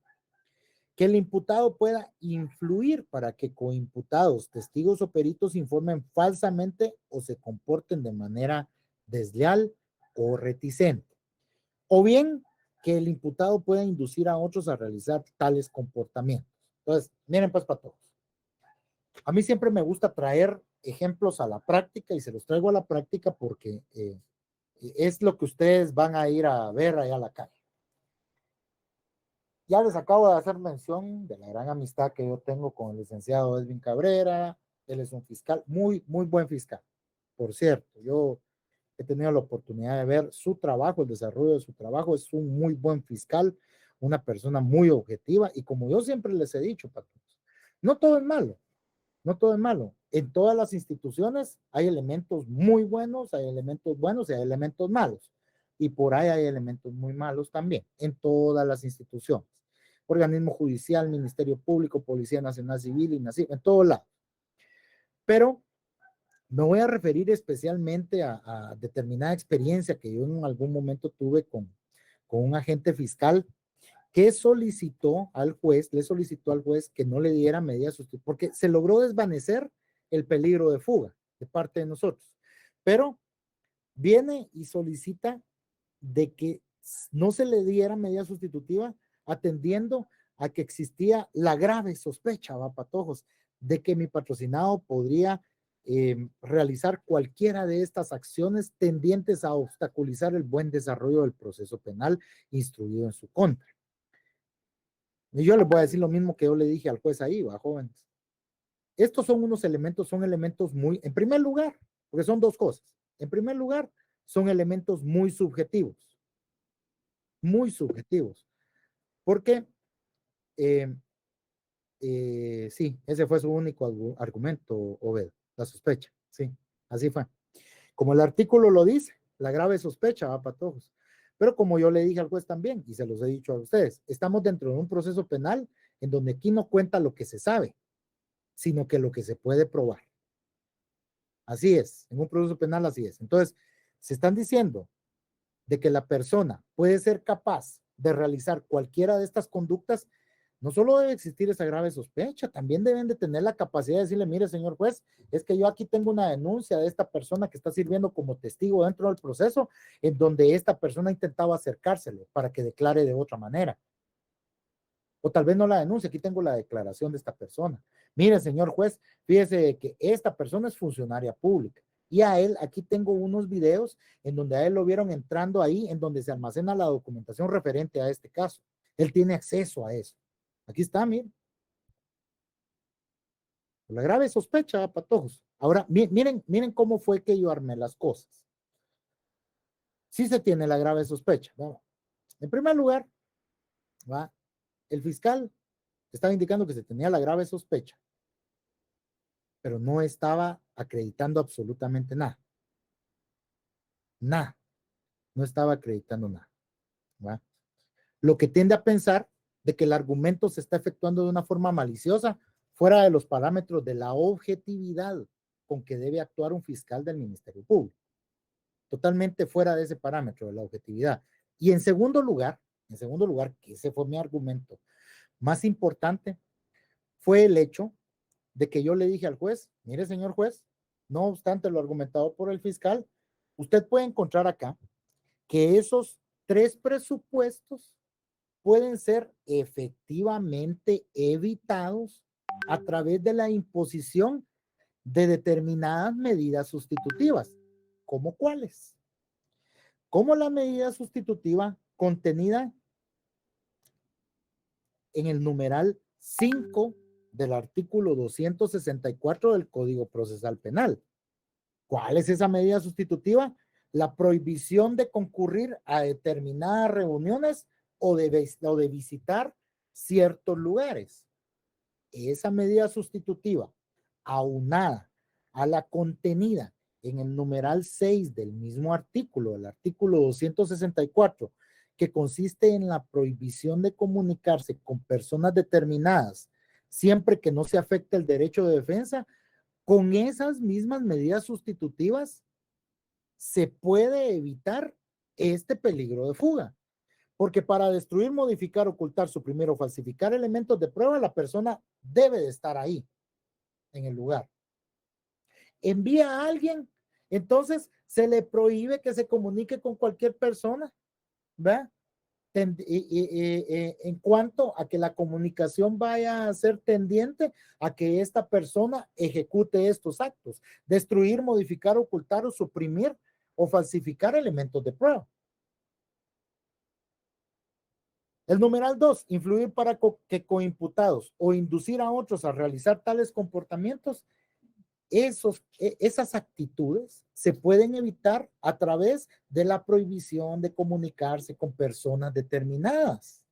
S1: Que el imputado pueda influir para que coimputados, testigos o peritos informen falsamente o se comporten de manera desleal o reticente. O bien que el imputado pueda inducir a otros a realizar tales comportamientos. Entonces, miren pues para todos. A mí siempre me gusta traer ejemplos a la práctica y se los traigo a la práctica porque es lo que ustedes van a ir a ver allá a la calle. Ya les acabo de hacer mención de la gran amistad que yo tengo con el licenciado Edwin Cabrera. Él es un fiscal, muy buen fiscal. Por cierto, yo he tenido la oportunidad de ver su trabajo, el desarrollo de su trabajo. Es un muy buen fiscal, una persona muy objetiva y como yo siempre les he dicho, patrones, no todo es malo, no todo es malo. En todas las instituciones hay elementos muy buenos, hay elementos buenos y hay elementos malos. Y por ahí hay elementos muy malos también, en todas las instituciones. Organismo judicial, Ministerio Público, Policía Nacional Civil, INACIF, en todos lados. Pero me voy a referir especialmente a determinada experiencia que yo en algún momento tuve con un agente fiscal que le solicitó al juez que no le diera medidas sustitutivas, porque se logró desvanecer el peligro de fuga de parte de nosotros. Pero viene y solicita de que no se le diera medida sustitutiva atendiendo a que existía la grave sospecha, va, patojos, de que mi patrocinado podría realizar cualquiera de estas acciones tendientes a obstaculizar el buen desarrollo del proceso penal instruido en su contra. Y yo les voy a decir lo mismo que yo le dije al juez ahí, va, jóvenes. Estos son elementos muy, en primer lugar, porque son dos cosas. En primer lugar, son elementos muy subjetivos. Muy subjetivos. Porque, sí, ese fue su único argumento, Obed, la sospecha. Sí, así fue. Como el artículo lo dice, la grave sospecha va para todos. Pero como yo le dije al juez también, y se los he dicho a ustedes, estamos dentro de un proceso penal en donde aquí no cuenta lo que se sabe, sino que lo que se puede probar. Así es, en un proceso penal así es. Entonces, se están diciendo de que la persona puede ser capaz de realizar cualquiera de estas conductas. No solo debe existir esa grave sospecha, también deben de tener la capacidad de decirle, mire, señor juez, es que yo aquí tengo una denuncia de esta persona que está sirviendo como testigo dentro del proceso, en donde esta persona intentaba acercársele para que declare de otra manera. O tal vez no la denuncia, aquí tengo la declaración de esta persona. Mire, señor juez, fíjese que esta persona es funcionaria pública. Y a él, aquí tengo unos videos en donde a él lo vieron entrando ahí, en donde se almacena la documentación referente a este caso. Él tiene acceso a eso. Aquí está, miren. La grave sospecha, patojos. Ahora, miren cómo fue que yo armé las cosas. Sí se tiene la grave sospecha. ¿Va? En primer lugar, ¿va? El fiscal estaba indicando que se tenía la grave sospecha, pero no estaba acreditando absolutamente nada. Nada. No estaba acreditando nada. ¿Va? Lo que tiende a pensar de que el argumento se está efectuando de una forma maliciosa, fuera de los parámetros de la objetividad con que debe actuar un fiscal del Ministerio Público. Totalmente fuera de ese parámetro de la objetividad. Y en segundo lugar, que ese fue mi argumento más importante, fue el hecho de que yo le dije al juez, mire, señor juez, no obstante lo argumentado por el fiscal, usted puede encontrar acá que esos 3 presupuestos pueden ser efectivamente evitados a través de la imposición de determinadas medidas sustitutivas. ¿Cómo cuáles? Como la medida sustitutiva contenida en el numeral 5 del artículo 264 del Código Procesal Penal. ¿Cuál es esa medida sustitutiva? La prohibición de concurrir a determinadas reuniones o de visitar ciertos lugares. Esa medida sustitutiva, aunada a la contenida en el numeral 6 del mismo artículo, el artículo 264, que consiste en la prohibición de comunicarse con personas determinadas, siempre que no se afecte el derecho de defensa, con esas mismas medidas sustitutivas se puede evitar este peligro de fuga. Porque para destruir, modificar, ocultar, suprimir o falsificar elementos de prueba, la persona debe de estar ahí, en el lugar. Envía a alguien, entonces se le prohíbe que se comunique con cualquier persona, ¿verdad? En cuanto a que la comunicación vaya a ser tendiente a que esta persona ejecute estos actos, destruir, modificar, ocultar o suprimir o falsificar elementos de prueba. El numeral 2, influir para que coimputados o inducir a otros a realizar tales comportamientos. Esas actitudes se pueden evitar a través de la prohibición de comunicarse con personas determinadas.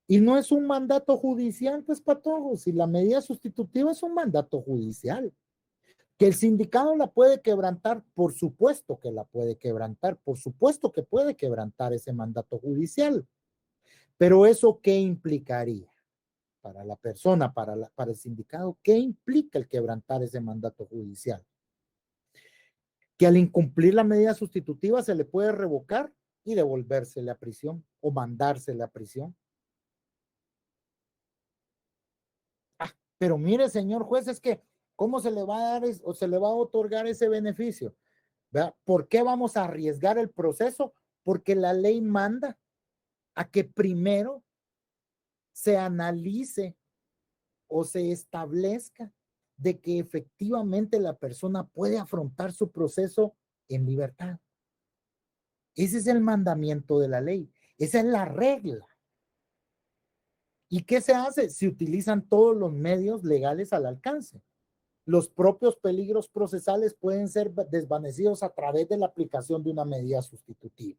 S1: Y no es un mandato judicial, pues, patojos, si la medida sustitutiva es un mandato judicial. Que el sindicato la puede quebrantar, por supuesto que la puede quebrantar, por supuesto que puede quebrantar ese mandato judicial. Pero ¿eso qué implicaría? Para la persona, para el sindicato, ¿qué implica el quebrantar ese mandato judicial? Que al incumplir la medida sustitutiva se le puede revocar y devolvérsele a prisión o mandársele a prisión. Pero mire, señor juez, es que ¿cómo se le va a dar o se le va a otorgar ese beneficio? ¿Verdad? ¿Por qué vamos a arriesgar el proceso? Porque la ley manda a que primero se analice o se establezca de que efectivamente la persona puede afrontar su proceso en libertad. Ese es el mandamiento de la ley. Esa es la regla. ¿Y qué se hace? Se utilizan todos los medios legales al alcance. Los propios peligros procesales pueden ser desvanecidos a través de la aplicación de una medida sustitutiva.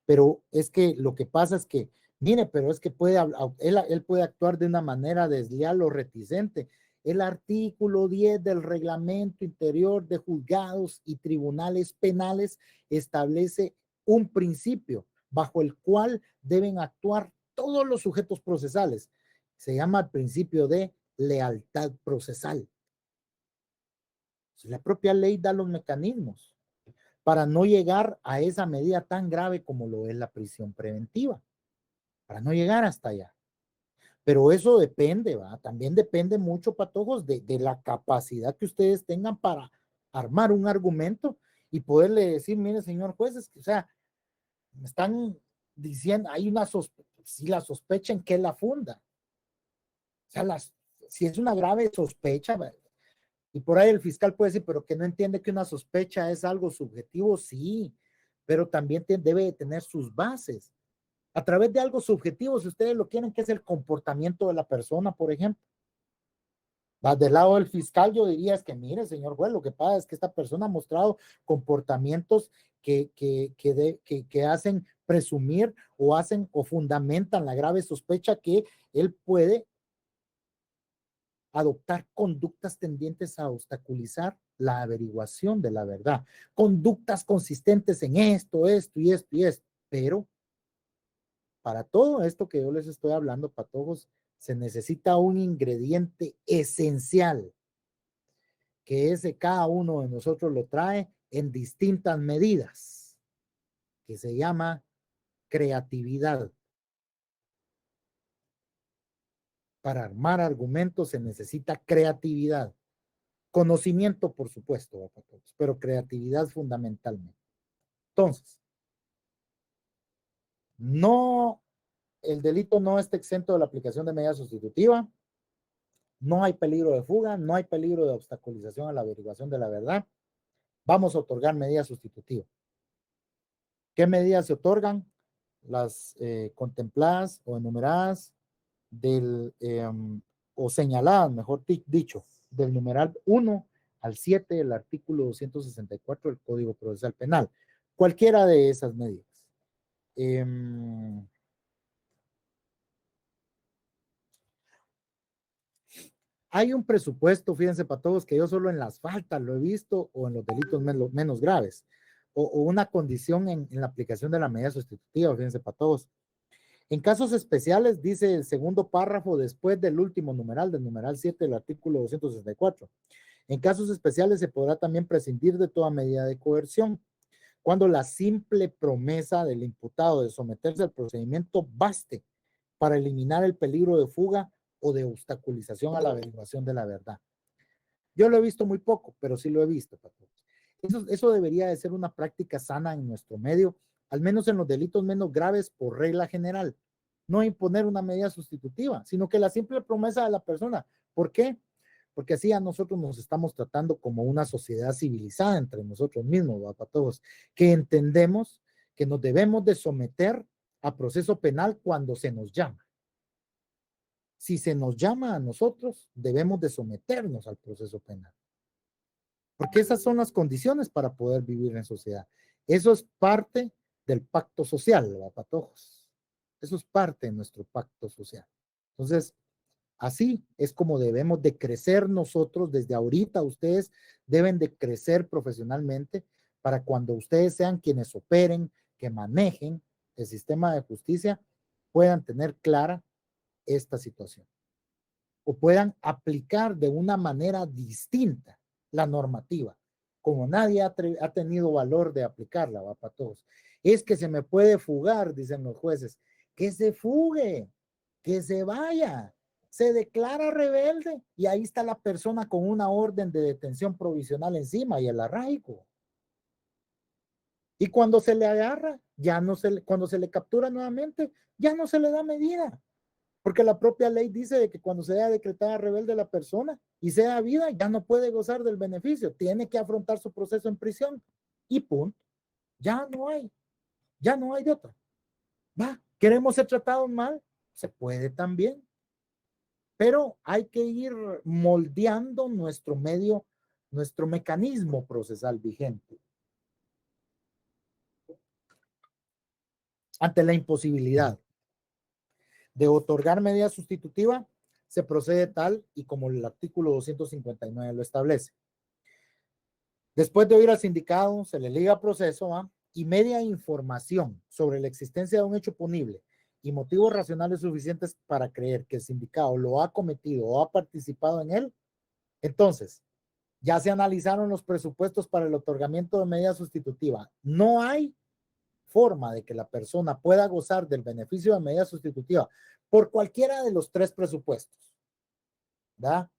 S1: Pero es que lo que pasa es que, mire, pero es que él puede actuar de una manera desleal o reticente. El artículo 10 del Reglamento Interior de Juzgados y Tribunales Penales establece un principio bajo el cual deben actuar todos los sujetos procesales. Se llama el principio de lealtad procesal. La propia ley da los mecanismos para no llegar a esa medida tan grave como lo es la prisión preventiva, para no llegar hasta allá. Pero eso depende, ¿va? También depende mucho, patojos, de la capacidad que ustedes tengan para armar un argumento y poderle decir, mire, señor juez, es que, o sea, me están diciendo, hay una sospecha, si la sospecha, ¿en qué la funda? O sea, si es una grave sospecha, ¿va? Y por ahí el fiscal puede decir, pero que no entiende que una sospecha es algo subjetivo, sí, pero también debe de tener sus bases. A través de algo subjetivo, si ustedes lo quieren, que es el comportamiento de la persona, por ejemplo. Va del lado del fiscal, yo diría, es que mire, señor juez, lo que pasa es que esta persona ha mostrado comportamientos que hacen presumir o hacen o fundamentan la grave sospecha que él puede adoptar conductas tendientes a obstaculizar la averiguación de la verdad. Conductas consistentes en esto, esto y esto y esto. Pero para todo esto que yo les estoy hablando, patojos, se necesita un ingrediente esencial, que ese cada uno de nosotros lo trae en distintas medidas, que se llama creatividad. Para armar argumentos se necesita creatividad. Conocimiento, por supuesto, pero creatividad fundamentalmente. Entonces, el delito no está exento de la aplicación de medida sustitutiva. No hay peligro de fuga, no hay peligro de obstaculización a la averiguación de la verdad. Vamos a otorgar medidas sustitutivas. ¿Qué medidas se otorgan? Las contempladas o enumeradas o señaladas, mejor dicho, del numeral 1 al 7 del artículo 264 del Código Procesal Penal. Cualquiera de esas medidas. Hay un presupuesto, fíjense para todos, que yo solo en las faltas lo he visto o en los delitos menos graves, o una condición en la aplicación de la medida sustitutiva, fíjense para todos. En casos especiales, dice el segundo párrafo después del último numeral, del numeral 7 del artículo 264. En casos especiales se podrá también prescindir de toda medida de coerción, cuando la simple promesa del imputado de someterse al procedimiento baste para eliminar el peligro de fuga o de obstaculización a la averiguación de la verdad. Yo lo he visto muy poco, pero sí lo he visto. Eso debería de ser una práctica sana en nuestro medio, al menos en los delitos menos graves por regla general. No imponer una medida sustitutiva, sino que la simple promesa de la persona. ¿Por qué? Porque así a nosotros nos estamos tratando como una sociedad civilizada entre nosotros mismos, para todos, que entendemos que nos debemos de someter a proceso penal cuando se nos llama. Si se nos llama a nosotros, debemos de someternos al proceso penal. Porque esas son las condiciones para poder vivir en sociedad. Eso es parte del pacto social, patojos. Eso es parte de nuestro pacto social. Entonces, así es como debemos de crecer nosotros. Desde ahorita ustedes deben de crecer profesionalmente para cuando ustedes sean quienes operen, que manejen el sistema de justicia, puedan tener clara esta situación o puedan aplicar de una manera distinta la normativa, como nadie ha tenido valor de aplicarla, va para todos. Es que se me puede fugar, dicen los jueces, que se fugue, que se vaya, se declara rebelde y ahí está la persona con una orden de detención provisional encima y el arraigo. Y cuando se le agarra, cuando se le captura nuevamente, ya no se le da medida. Porque la propia ley dice de que cuando sea decretada rebelde la persona y sea vida, ya no puede gozar del beneficio. Tiene que afrontar su proceso en prisión. Y punto. Ya no hay de otra. ¿Va? ¿Queremos ser tratados mal? Se puede también. Pero hay que ir moldeando nuestro medio, nuestro mecanismo procesal vigente. Ante la imposibilidad de otorgar medida sustitutiva, se procede tal y como el artículo 259 lo establece. Después de oír al sindicado, se le liga proceso, ¿va? Y media información sobre la existencia de un hecho punible y motivos racionales suficientes para creer que el sindicado lo ha cometido o ha participado en él, entonces ya se analizaron los presupuestos para el otorgamiento de medida sustitutiva. No hay forma de que la persona pueda gozar del beneficio de medida sustitutiva por cualquiera de los tres presupuestos. ¿Da?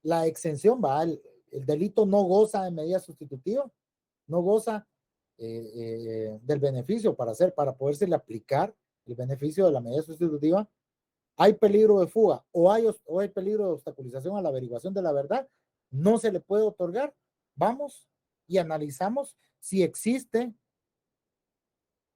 S1: La exención, ¿va? El delito no goza de medida sustitutiva, no goza del beneficio para podérsele aplicar el beneficio de la medida sustitutiva. Hay peligro de fuga o hay peligro de obstaculización a la averiguación de la verdad, no se le puede otorgar. Vamos y analizamos si existe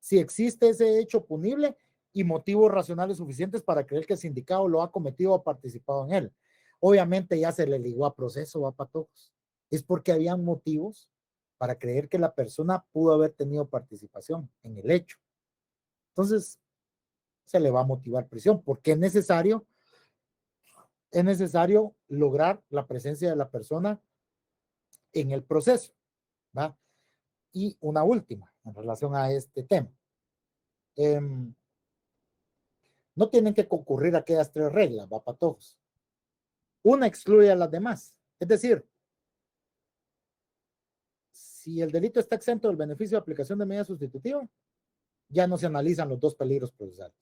S1: ese hecho punible y motivos racionales suficientes para creer que el sindicado lo ha cometido o participado en él. Obviamente ya se le ligó a proceso, va para todos. Es porque habían motivos para creer que la persona pudo haber tenido participación en el hecho. Entonces, se le va a motivar prisión, porque es necesario lograr la presencia de la persona en el proceso, ¿va? Y una última en relación a este tema. No tienen que concurrir aquellas tres reglas, va para todos. Una excluye a las demás. Es decir, si el delito está exento del beneficio de aplicación de medida sustitutiva, ya no se analizan los dos peligros procesales.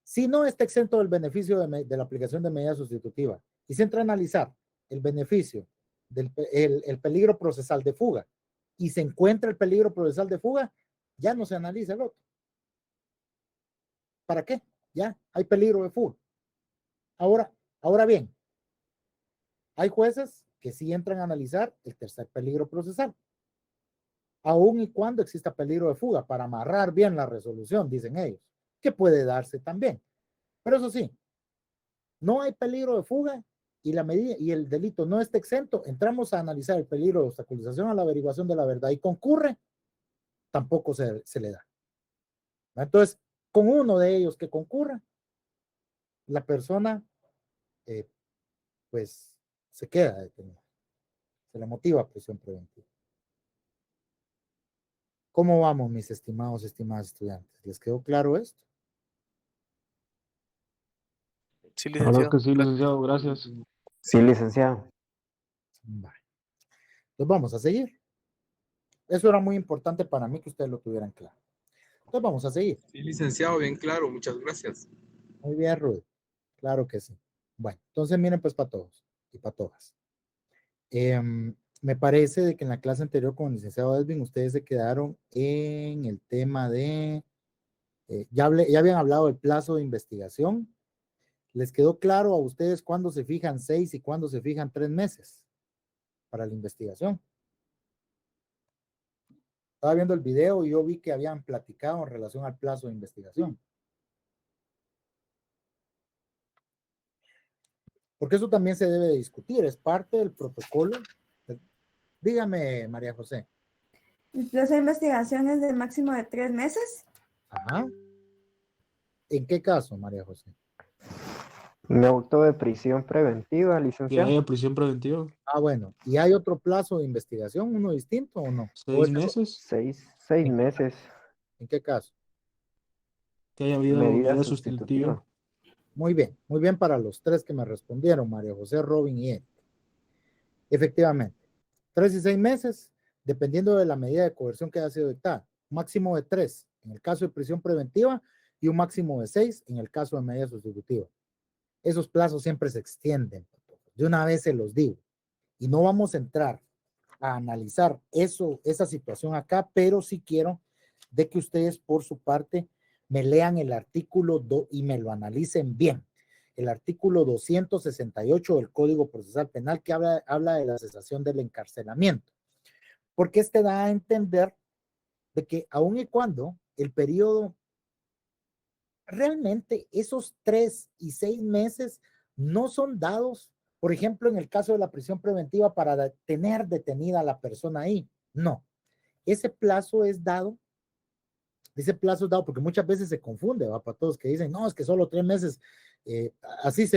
S1: Si no está exento del beneficio de la aplicación de medida sustitutiva y se entra a analizar el beneficio el peligro procesal de fuga y se encuentra el peligro procesal de fuga, ya no se analiza el otro. ¿Para qué? Ya hay peligro de fuga. Ahora bien, hay jueces que sí entran a analizar el tercer peligro procesal, aun y cuando exista peligro de fuga, para amarrar bien la resolución, dicen ellos, que puede darse también. Pero eso sí, no hay peligro de fuga y la medida y el delito no está exento, entramos a analizar el peligro de obstaculización a la averiguación de la verdad y concurre, tampoco se le da. Entonces, con uno de ellos que concurra, la persona pues se queda detenida, se le motiva a prisión preventiva. ¿Cómo vamos, mis estimados, estimadas estudiantes? ¿Les quedó claro esto?
S8: Sí,
S10: Claro
S8: licenciado.
S10: que sí, licenciado, gracias.
S9: Sí, licenciado.
S1: Vale. Entonces vamos a seguir. Eso era muy importante para mí que ustedes lo tuvieran claro. Entonces vamos a seguir.
S2: Sí, licenciado, bien claro, muchas gracias.
S1: Muy bien, Rudy. Claro que sí. Bueno, entonces miren pues para todos y para todas. Me parece de que en la clase anterior con el licenciado Edwin ustedes se quedaron en el tema de, ya habían hablado del plazo de investigación. ¿Les quedó claro a ustedes cuándo se fijan 6 y cuándo se fijan 3 meses para la investigación? Estaba viendo el video y yo vi que habían platicado en relación al plazo de investigación. Porque eso también se debe de discutir, es parte del protocolo. Dígame, María José.
S11: ¿El plazo de investigación es de máximo de 3 meses?
S1: Ajá. ¿En qué caso, María José?
S9: Me auto de prisión preventiva,
S10: Que
S9: licenciado.
S10: haya prisión preventiva.
S1: Ah, bueno. ¿Y hay otro plazo de investigación, uno distinto o no? ¿O
S10: 6
S1: es
S10: meses.
S9: 6 meses.
S1: ¿En qué caso?
S10: Que haya habido
S9: Medida
S10: medida
S9: sustitutiva.
S10: sustitutiva.
S1: Muy bien para los tres que me respondieron, María José, Robin y Eric. Efectivamente, 3 y 6 meses, dependiendo de la medida de coerción que haya sido dictada. Máximo de 3 en el caso de prisión preventiva y un máximo de 6 en el caso de medida sustitutiva. Esos plazos siempre se extienden. De una vez se los digo. Y no vamos a entrar a analizar esa situación acá, pero sí quiero de que ustedes por su parte me lean el artículo 2 y me lo analicen bien. El artículo 268 del Código Procesal Penal que habla de la cesación del encarcelamiento. Porque da a entender de que aun y cuando el periodo, realmente esos 3 y 6 meses no son dados, por ejemplo, en el caso de la prisión preventiva para tener detenida a la persona ahí. No, ese plazo es dado. Ese plazo es dado porque muchas veces se confunde, ¿va? Para todos que dicen, no, es que solo 3 meses, así es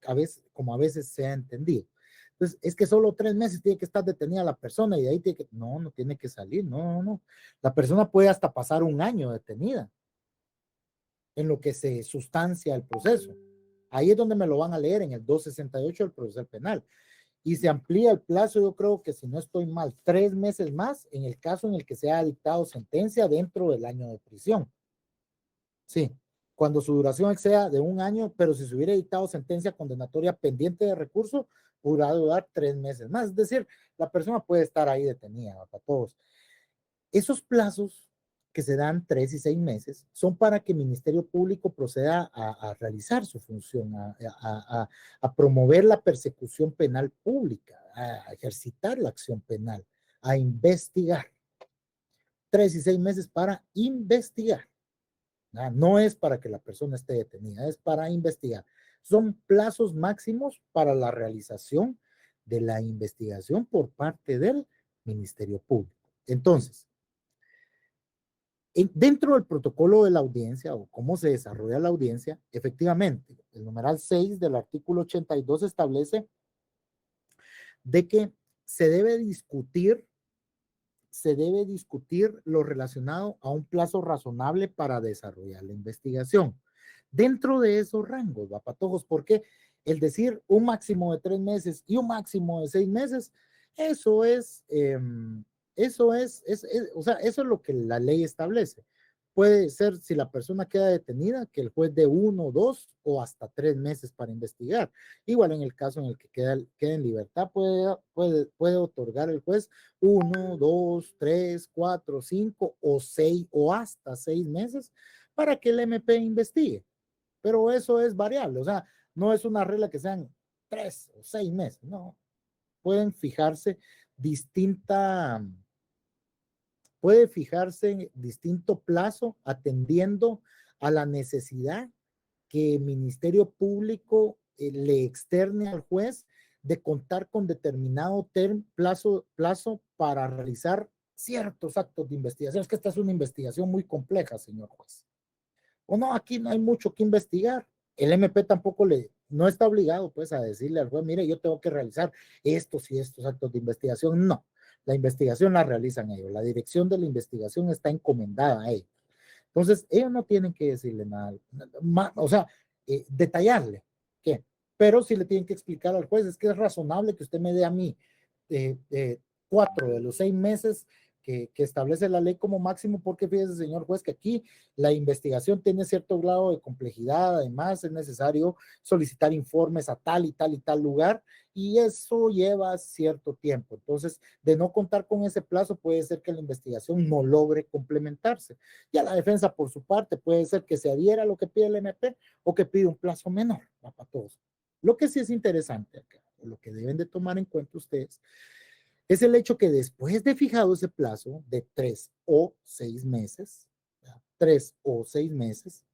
S1: a veces, como a veces se ha entendido. Entonces, es que solo 3 meses tiene que estar detenida la persona y de ahí tiene que, no tiene que salir, no. La persona puede hasta pasar 1 año detenida en lo que se sustancia el proceso. Ahí es donde me lo van a leer en el 268 del procesal penal. Y se amplía el plazo, yo creo que si no estoy mal, 3 meses más en el caso en el que se haya dictado sentencia dentro del año de prisión. Sí, cuando su duración exceda de 1 año, pero si se hubiera dictado sentencia condenatoria pendiente de recurso, podrá durar 3 meses más. Es decir, la persona puede estar ahí detenida, para todos. Esos plazos que se dan 3 y 6 meses son para que el Ministerio Público proceda a realizar su función, a promover la persecución penal pública, a ejercitar la acción penal, a investigar. 3 y 6 meses para investigar. No es para que la persona esté detenida, es para investigar. Son plazos máximos para la realización de la investigación por parte del Ministerio Público. Entonces, dentro del protocolo de la audiencia o cómo se desarrolla la audiencia, efectivamente, el numeral 6 del artículo 82 establece de que se debe discutir lo relacionado a un plazo razonable para desarrollar la investigación. Dentro de esos rangos, ¿va, patojos? Porque el decir un máximo de 3 meses y un máximo de 6 meses, eso es lo que la ley establece. Puede ser, si la persona queda detenida, que el juez dé 1, 2 o hasta 3 meses para investigar. Igual en el caso en el que queda en libertad, puede otorgar el juez 1, 2, 3, 4, 5 o 6 o hasta 6 meses para que el MP investigue. Pero eso es variable, o sea, no es una regla que sean 3 o 6 meses, no. Puede fijarse distinto plazo atendiendo a la necesidad que el Ministerio Público le externe al juez de contar con determinado plazo para realizar ciertos actos de investigación. Es que esta es una investigación muy compleja, señor juez. O no, aquí no hay mucho que investigar. El MP tampoco no está obligado pues a decirle al juez, mire, yo tengo que realizar estos y estos actos de investigación. No, la investigación la realizan ellos. La dirección de la investigación está encomendada a ellos. Entonces, ellos no tienen que decirle nada, o sea, detallarle, ¿qué? Pero sí le tienen que explicar al juez, es que es razonable que usted me dé a mí 4 de los 6 meses que establece la ley como máximo, porque fíjese, señor juez, que aquí la investigación tiene cierto grado de complejidad, además es necesario solicitar informes a tal y tal y tal lugar, y eso lleva cierto tiempo. Entonces, de no contar con ese plazo, puede ser que la investigación no logre complementarse. Ya la defensa, por su parte, puede ser que se adhiera a lo que pide el MP o que pide un plazo menor para todos. Lo que sí es interesante acá, lo que deben de tomar en cuenta ustedes, es el hecho que después de fijado ese plazo de 3 o 6 meses, 3 o 6 meses,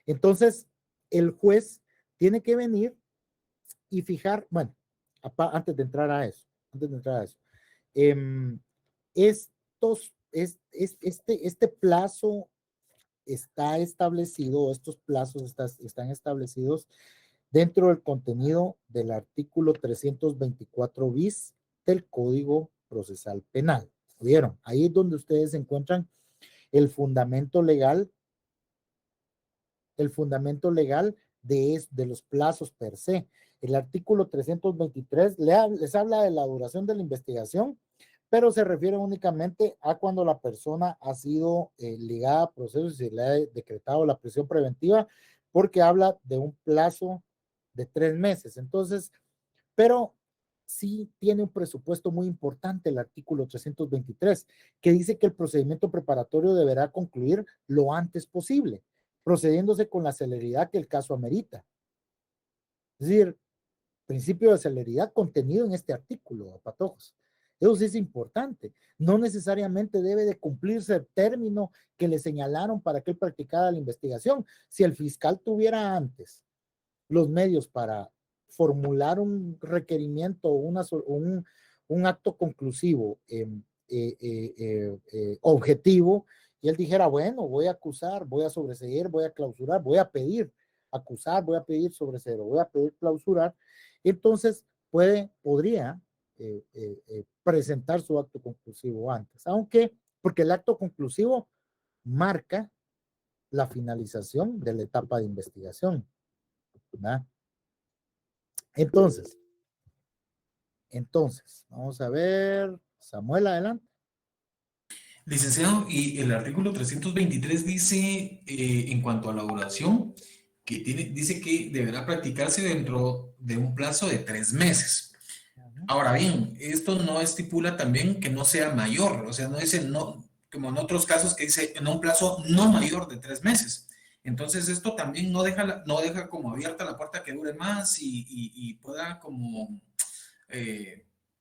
S1: entonces el juez tiene que venir y fijar, bueno, antes de entrar a eso, este plazo está establecido, estos plazos están establecidos dentro del contenido del artículo 324 bis del Código Procesal Penal. ¿Vieron? Ahí es donde ustedes encuentran el fundamento legal de los plazos per se. El artículo 323 les habla de la duración de la investigación, pero se refiere únicamente a cuando la persona ha sido ligada a procesos y se le ha decretado la prisión preventiva, porque habla de un plazo de 3 meses. Entonces, pero sí tiene un presupuesto muy importante el artículo 323, que dice que el procedimiento preparatorio deberá concluir lo antes posible, procediéndose con la celeridad que el caso amerita. Es decir, principio de celeridad contenido en este artículo, patojos. Eso sí es importante. No necesariamente debe de cumplirse el término que le señalaron para que él practicara la investigación. Si el fiscal tuviera antes los medios para formular un requerimiento o un acto conclusivo objetivo, y él dijera, bueno, voy a acusar, voy a sobreseer, voy a clausurar, voy a pedir acusar, voy a pedir sobreseer, voy a pedir clausurar, entonces podría presentar su acto conclusivo antes, aunque, porque el acto conclusivo marca la finalización de la etapa de investigación, ¿verdad? Entonces, vamos a ver, Samuel, adelante.
S12: Licenciado, y el artículo 323 dice, en cuanto a la oración, dice que deberá practicarse dentro de un plazo de 3 meses. Ahora bien, esto no estipula también que no sea mayor, o sea, no dice, no, como en otros casos que dice en un plazo no mayor de 3 meses. Entonces, esto también no deja como abierta la puerta que dure más y pueda como,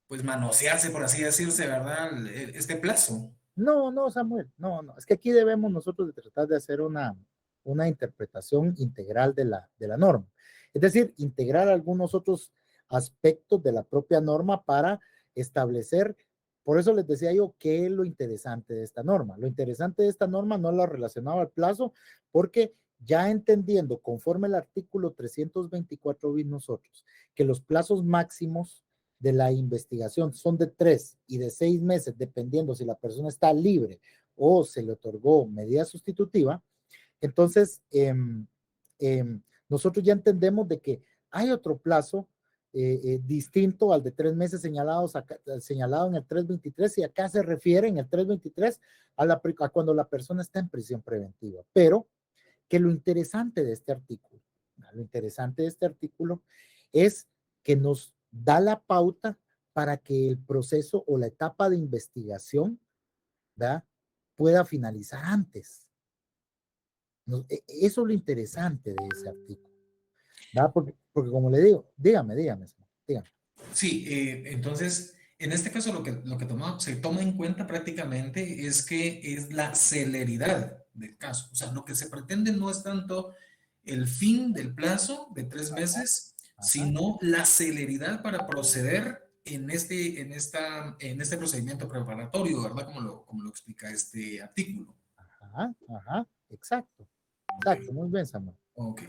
S12: pues, manosearse, por así decirse, ¿verdad? Este plazo.
S1: No, Samuel, no, es que aquí debemos nosotros de tratar de hacer una interpretación integral de la norma. Es decir, integrar algunos otros aspectos de la propia norma para establecer, por eso les decía yo, qué es lo interesante de esta norma. Lo interesante de esta norma no es lo relacionado al plazo, porque ya entendiendo, conforme el artículo 324 bis nosotros, que los plazos máximos de la investigación son de 3 y de 6 meses, dependiendo si la persona está libre o se le otorgó medida sustitutiva, entonces nosotros ya entendemos de que hay otro plazo distinto al de 3 meses señalado en el 323, y acá se refiere en el 323 a cuando la persona está en prisión preventiva. Pero que lo interesante de este artículo, es que nos da la pauta para que el proceso o la etapa de investigación, ¿verdad?, pueda finalizar antes. Eso es lo interesante de ese artículo, ¿verdad? Porque como le digo, dígame.
S12: Sí, entonces, en este caso lo que se toma en cuenta prácticamente es que es la celeridad del caso. O sea, lo que se pretende no es tanto el fin del plazo de 3 meses, sino la celeridad para proceder en este procedimiento preparatorio, ¿verdad? Como lo explica este artículo.
S1: Exacto, muy bien, Samuel.
S12: Ok.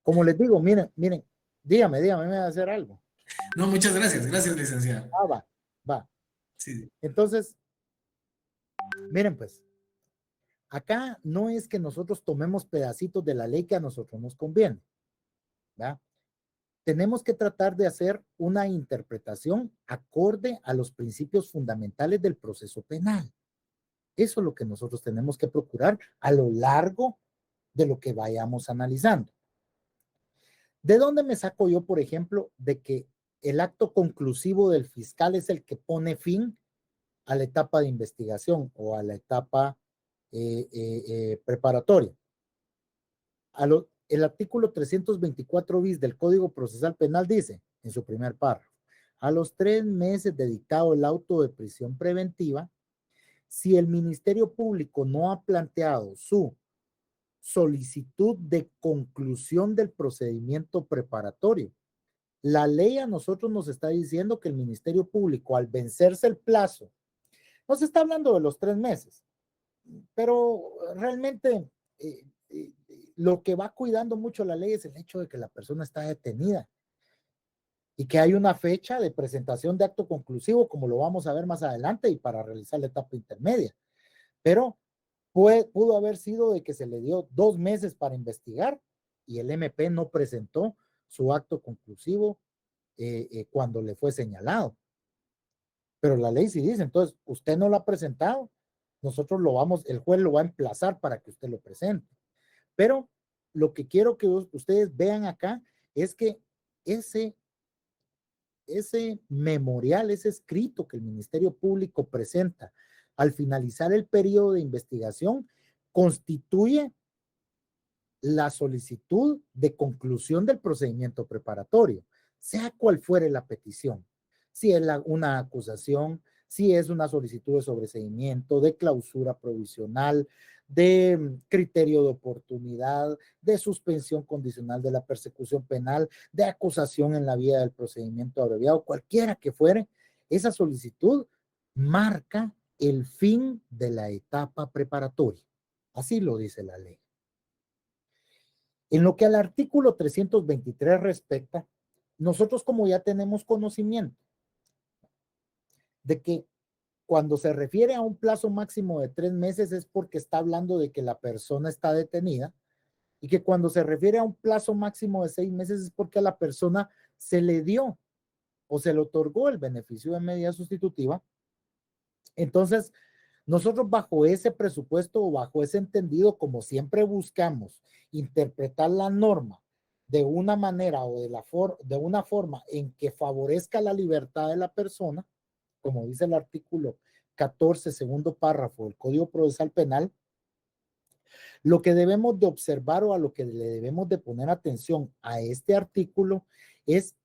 S1: Como les digo, miren, dígame, me va a hacer algo.
S12: No, muchas gracias, licenciado.
S1: Va.
S12: Sí.
S1: Entonces, miren pues, acá no es que nosotros tomemos pedacitos de la ley que a nosotros nos conviene, ¿verdad? Tenemos que tratar de hacer una interpretación acorde a los principios fundamentales del proceso penal. Eso es lo que nosotros tenemos que procurar a lo largo de lo que vayamos analizando. ¿De dónde me saco yo, por ejemplo, de que el acto conclusivo del fiscal es el que pone fin a la etapa de investigación o a la etapa preparatoria? El artículo 324 bis del Código Procesal Penal dice, en su primer párrafo, a los 3 meses de dictado el auto de prisión preventiva, si el Ministerio Público no ha planteado su solicitud de conclusión del procedimiento preparatorio, la ley a nosotros nos está diciendo que el Ministerio Público, al vencerse el plazo, no se está hablando de los 3 meses, pero realmente lo que va cuidando mucho la ley es el hecho de que la persona está detenida y que hay una fecha de presentación de acto conclusivo, como lo vamos a ver más adelante, y para realizar la etapa intermedia. Pero pudo haber sido de que se le dio 2 meses para investigar y el MP no presentó su acto conclusivo cuando le fue señalado. Pero la ley sí dice, entonces, usted no lo ha presentado, nosotros el juez lo va a emplazar para que usted lo presente. Pero lo que quiero que ustedes vean acá es que ese memorial, ese escrito que el Ministerio Público presenta al finalizar el periodo de investigación, constituye la solicitud de conclusión del procedimiento preparatorio, sea cual fuere la petición, si es una acusación, si es una solicitud de sobreseimiento, de clausura provisional, de criterio de oportunidad, de suspensión condicional de la persecución penal, de acusación en la vía del procedimiento abreviado, cualquiera que fuere, esa solicitud marca el fin de la etapa preparatoria. Así lo dice la ley. En lo que al artículo 323 respecta, nosotros como ya tenemos conocimiento de que cuando se refiere a un plazo máximo de 3 meses es porque está hablando de que la persona está detenida, y que cuando se refiere a un plazo máximo de 6 meses es porque a la persona se le dio o se le otorgó el beneficio de medida sustitutiva. Entonces, nosotros bajo ese presupuesto o bajo ese entendido, como siempre buscamos interpretar la norma de una manera o de una forma en que favorezca la libertad de la persona, como dice el artículo 14, segundo párrafo del Código Procesal Penal, lo que debemos de observar o a lo que le debemos de poner atención a este artículo es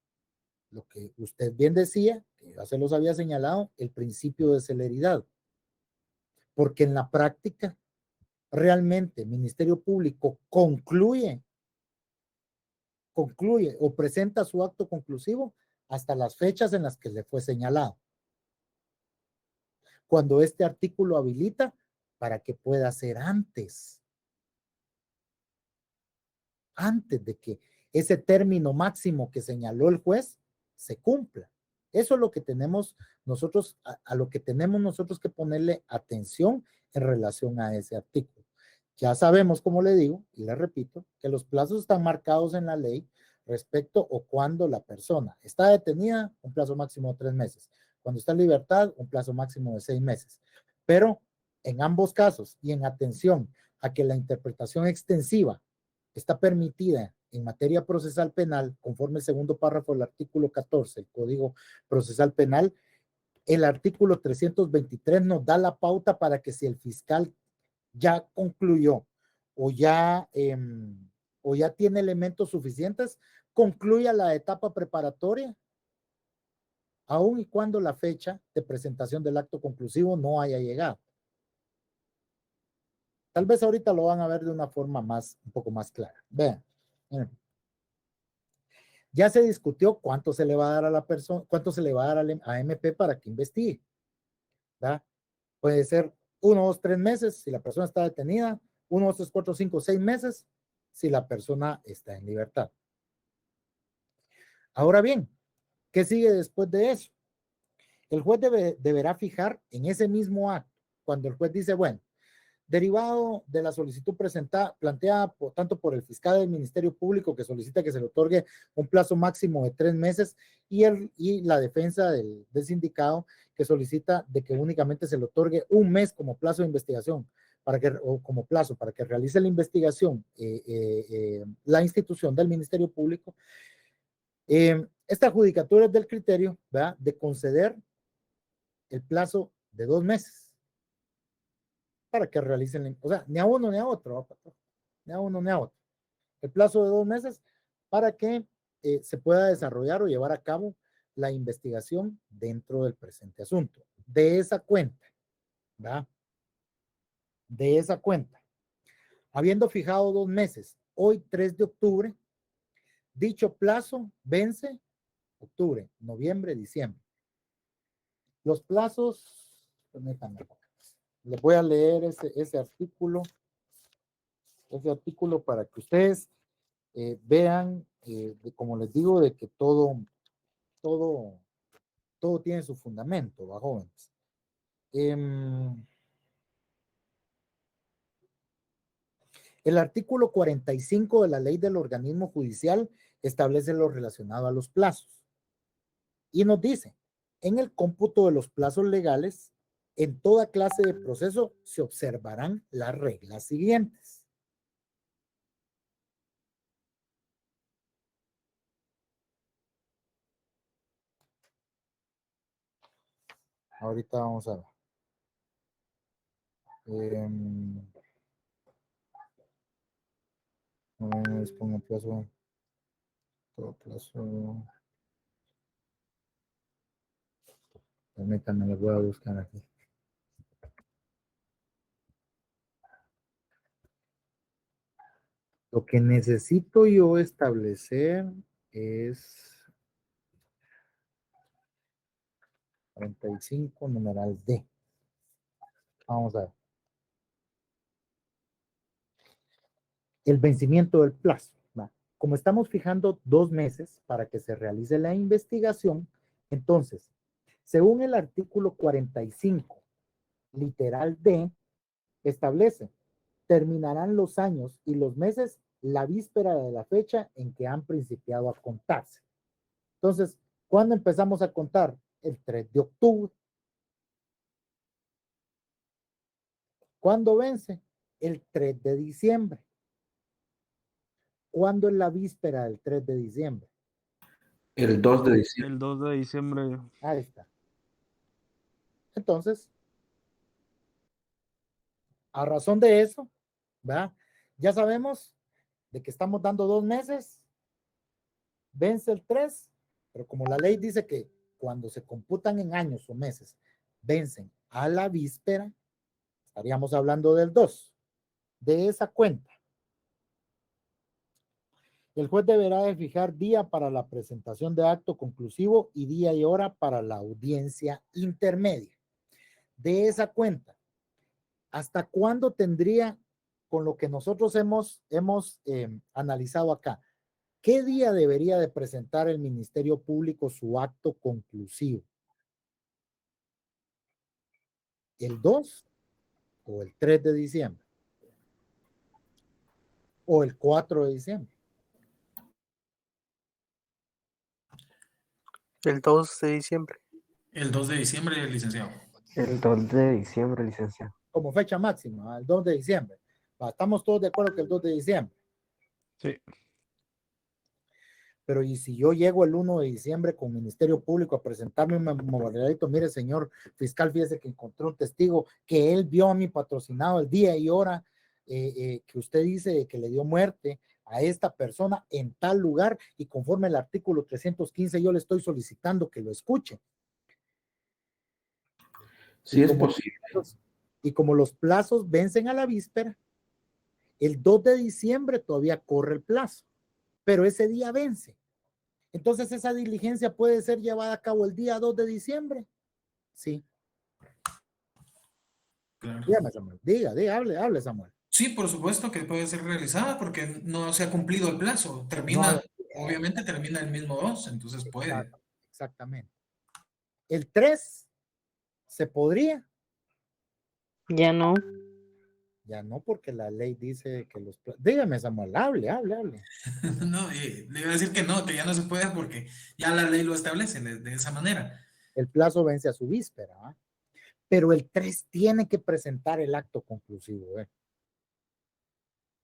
S1: lo que usted bien decía, que ya se los había señalado, el principio de celeridad. Porque en la práctica, realmente el Ministerio Público concluye o presenta su acto conclusivo hasta las fechas en las que le fue señalado. Cuando este artículo habilita para que pueda ser antes de que ese término máximo que señaló el juez se cumpla. Eso es lo que tenemos nosotros, a lo que tenemos nosotros que ponerle atención en relación a ese artículo. Ya sabemos, como le digo, y le repito, que los plazos están marcados en la ley respecto o cuando la persona está detenida, un plazo máximo de 3 meses. Cuando está en libertad, un plazo máximo de 6 meses. Pero en ambos casos y en atención a que la interpretación extensiva está permitida en materia procesal penal, conforme el segundo párrafo del artículo 14 del Código Procesal Penal, el artículo 323 nos da la pauta para que si el fiscal ya concluyó o ya tiene elementos suficientes, concluya la etapa preparatoria, aun y cuando la fecha de presentación del acto conclusivo no haya llegado. Tal vez ahorita lo van a ver de una forma un poco más clara. Vean. Ya se discutió cuánto se le va a dar a la persona, cuánto se le va a dar a MP para que investigue. ¿Verdad? Puede ser 1, 2, 3 meses si la persona está detenida, 1, 2, 3, 4, 5, 6 meses si la persona está en libertad. Ahora bien, ¿qué sigue después de eso? El juez deberá fijar en ese mismo acto, cuando el juez dice, bueno, derivado de la solicitud planteada tanto por el fiscal del Ministerio Público que solicita que se le otorgue un plazo máximo de 3 meses y la defensa del sindicado que solicita de que únicamente se le otorgue un mes como plazo de investigación para que realice la investigación la institución del Ministerio Público. Esta judicatura es del criterio, ¿verdad?, de conceder el plazo de 2 meses para que realicen, o sea, ni a uno ni a otro, ni a uno ni a otro. El plazo de 2 meses para que se pueda desarrollar o llevar a cabo la investigación dentro del presente asunto. De esa cuenta, ¿verdad? De esa cuenta. Habiendo fijado 2 meses, hoy 3 de octubre, dicho plazo vence octubre, noviembre, diciembre. Los plazos, permítanme. Les voy a leer ese artículo para que ustedes vean, como les digo, de que todo tiene su fundamento, ¿va, jóvenes? El artículo 45 de la Ley del Organismo Judicial establece lo relacionado a los plazos y nos dice, en el cómputo de los plazos legales, en toda clase de proceso se observarán las reglas siguientes. Ahorita vamos a ver. Dispongo plazo. Todo plazo. Permítanme, lo voy a buscar aquí. Lo que necesito yo establecer es 45 numeral D. Vamos a ver. El vencimiento del plazo. ¿Va? Como estamos fijando 2 meses para que se realice la investigación, entonces, según el artículo 45, literal D, establece, terminarán los años y los meses la víspera de la fecha en que han principiado a contarse. Entonces, ¿cuándo empezamos a contar? El 3 de octubre. ¿Cuándo vence? El 3 de diciembre. ¿Cuándo es la víspera del 3 de diciembre?
S7: El 2 de diciembre.
S10: El 2 de diciembre.
S1: Ahí está. Entonces, a razón de eso, ¿verdad? Ya sabemos de que estamos dando 2 meses, vence el 3, pero como la ley dice que cuando se computan en años o meses, vencen a la víspera, estaríamos hablando del 2. De esa cuenta, el juez deberá de fijar día para la presentación de acto conclusivo y día y hora para la audiencia intermedia. De esa cuenta, ¿hasta cuándo tendría, con lo que nosotros hemos analizado acá, qué día debería de presentar el Ministerio Público su acto conclusivo? ¿El 2 o el 3 de diciembre? ¿O el 4 de diciembre?
S8: El 2 de diciembre.
S12: El 2 de diciembre, licenciado.
S9: El 2 de diciembre, licenciado.
S1: Como fecha máxima, el 2 de diciembre. Estamos todos de acuerdo que el 2 de diciembre.
S10: Sí.
S1: Pero y si yo llego el 1 de diciembre con Ministerio Público a presentarme un memorialito, mire, señor fiscal, fíjese que encontré un testigo que él vio a mi patrocinado el día y hora que usted dice que le dio muerte a esta persona en tal lugar, y conforme al artículo 315 yo le estoy solicitando que lo escuche.
S7: Sí, es posible.
S1: Y como los plazos vencen a la víspera, el 2 de diciembre todavía corre el plazo, pero ese día vence. Entonces, ¿esa diligencia puede ser llevada a cabo el día 2 de diciembre? Sí.
S12: Claro.
S1: Dígame, Samuel. Diga, hable, Samuel.
S12: Sí, por supuesto que puede ser realizada porque no se ha cumplido el plazo. Termina, obviamente termina el mismo 2, entonces puede.
S1: Exactamente. El 3 se podría.
S5: Ya no.
S1: Ya no, porque la ley dice que los... Dígame, Samuel, hable.
S12: No, le iba a decir que no, que ya no se puede porque ya la ley lo establece de esa manera.
S1: El plazo vence a su víspera, ¿eh? Pero el 3 tiene que presentar el acto conclusivo.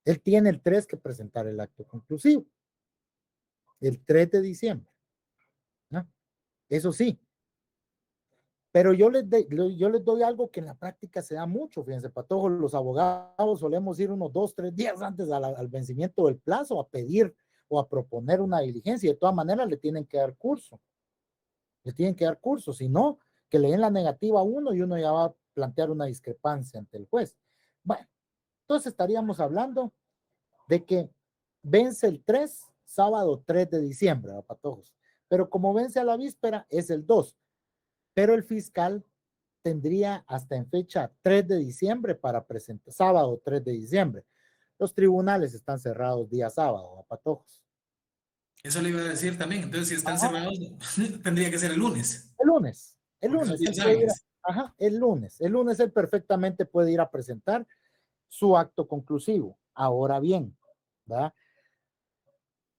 S1: Él tiene el 3 que presentar el acto conclusivo. El 3 de diciembre. ¿No? Eso sí. Pero yo les doy algo que en la práctica se da mucho, fíjense, Patojo, los abogados solemos ir unos 2, 3 días antes al vencimiento del plazo a pedir o a proponer una diligencia, y de todas maneras le tienen que dar curso. Si no, que le den la negativa a uno y uno ya va a plantear una discrepancia ante el juez. Bueno, entonces estaríamos hablando de que vence el 3, sábado 3 de diciembre, ¿verdad, Patojos? Pero como vence a la víspera, es el 2. Pero el fiscal tendría hasta en fecha 3 de diciembre para presentar, sábado 3 de diciembre. Los tribunales están cerrados día sábado, ¿a Patojos?
S12: Eso le iba a decir también. Entonces, si están cerrados, tendría que ser el lunes.
S1: El lunes.
S12: El
S1: lunes él perfectamente puede ir a presentar su acto conclusivo. Ahora bien, ¿verdad?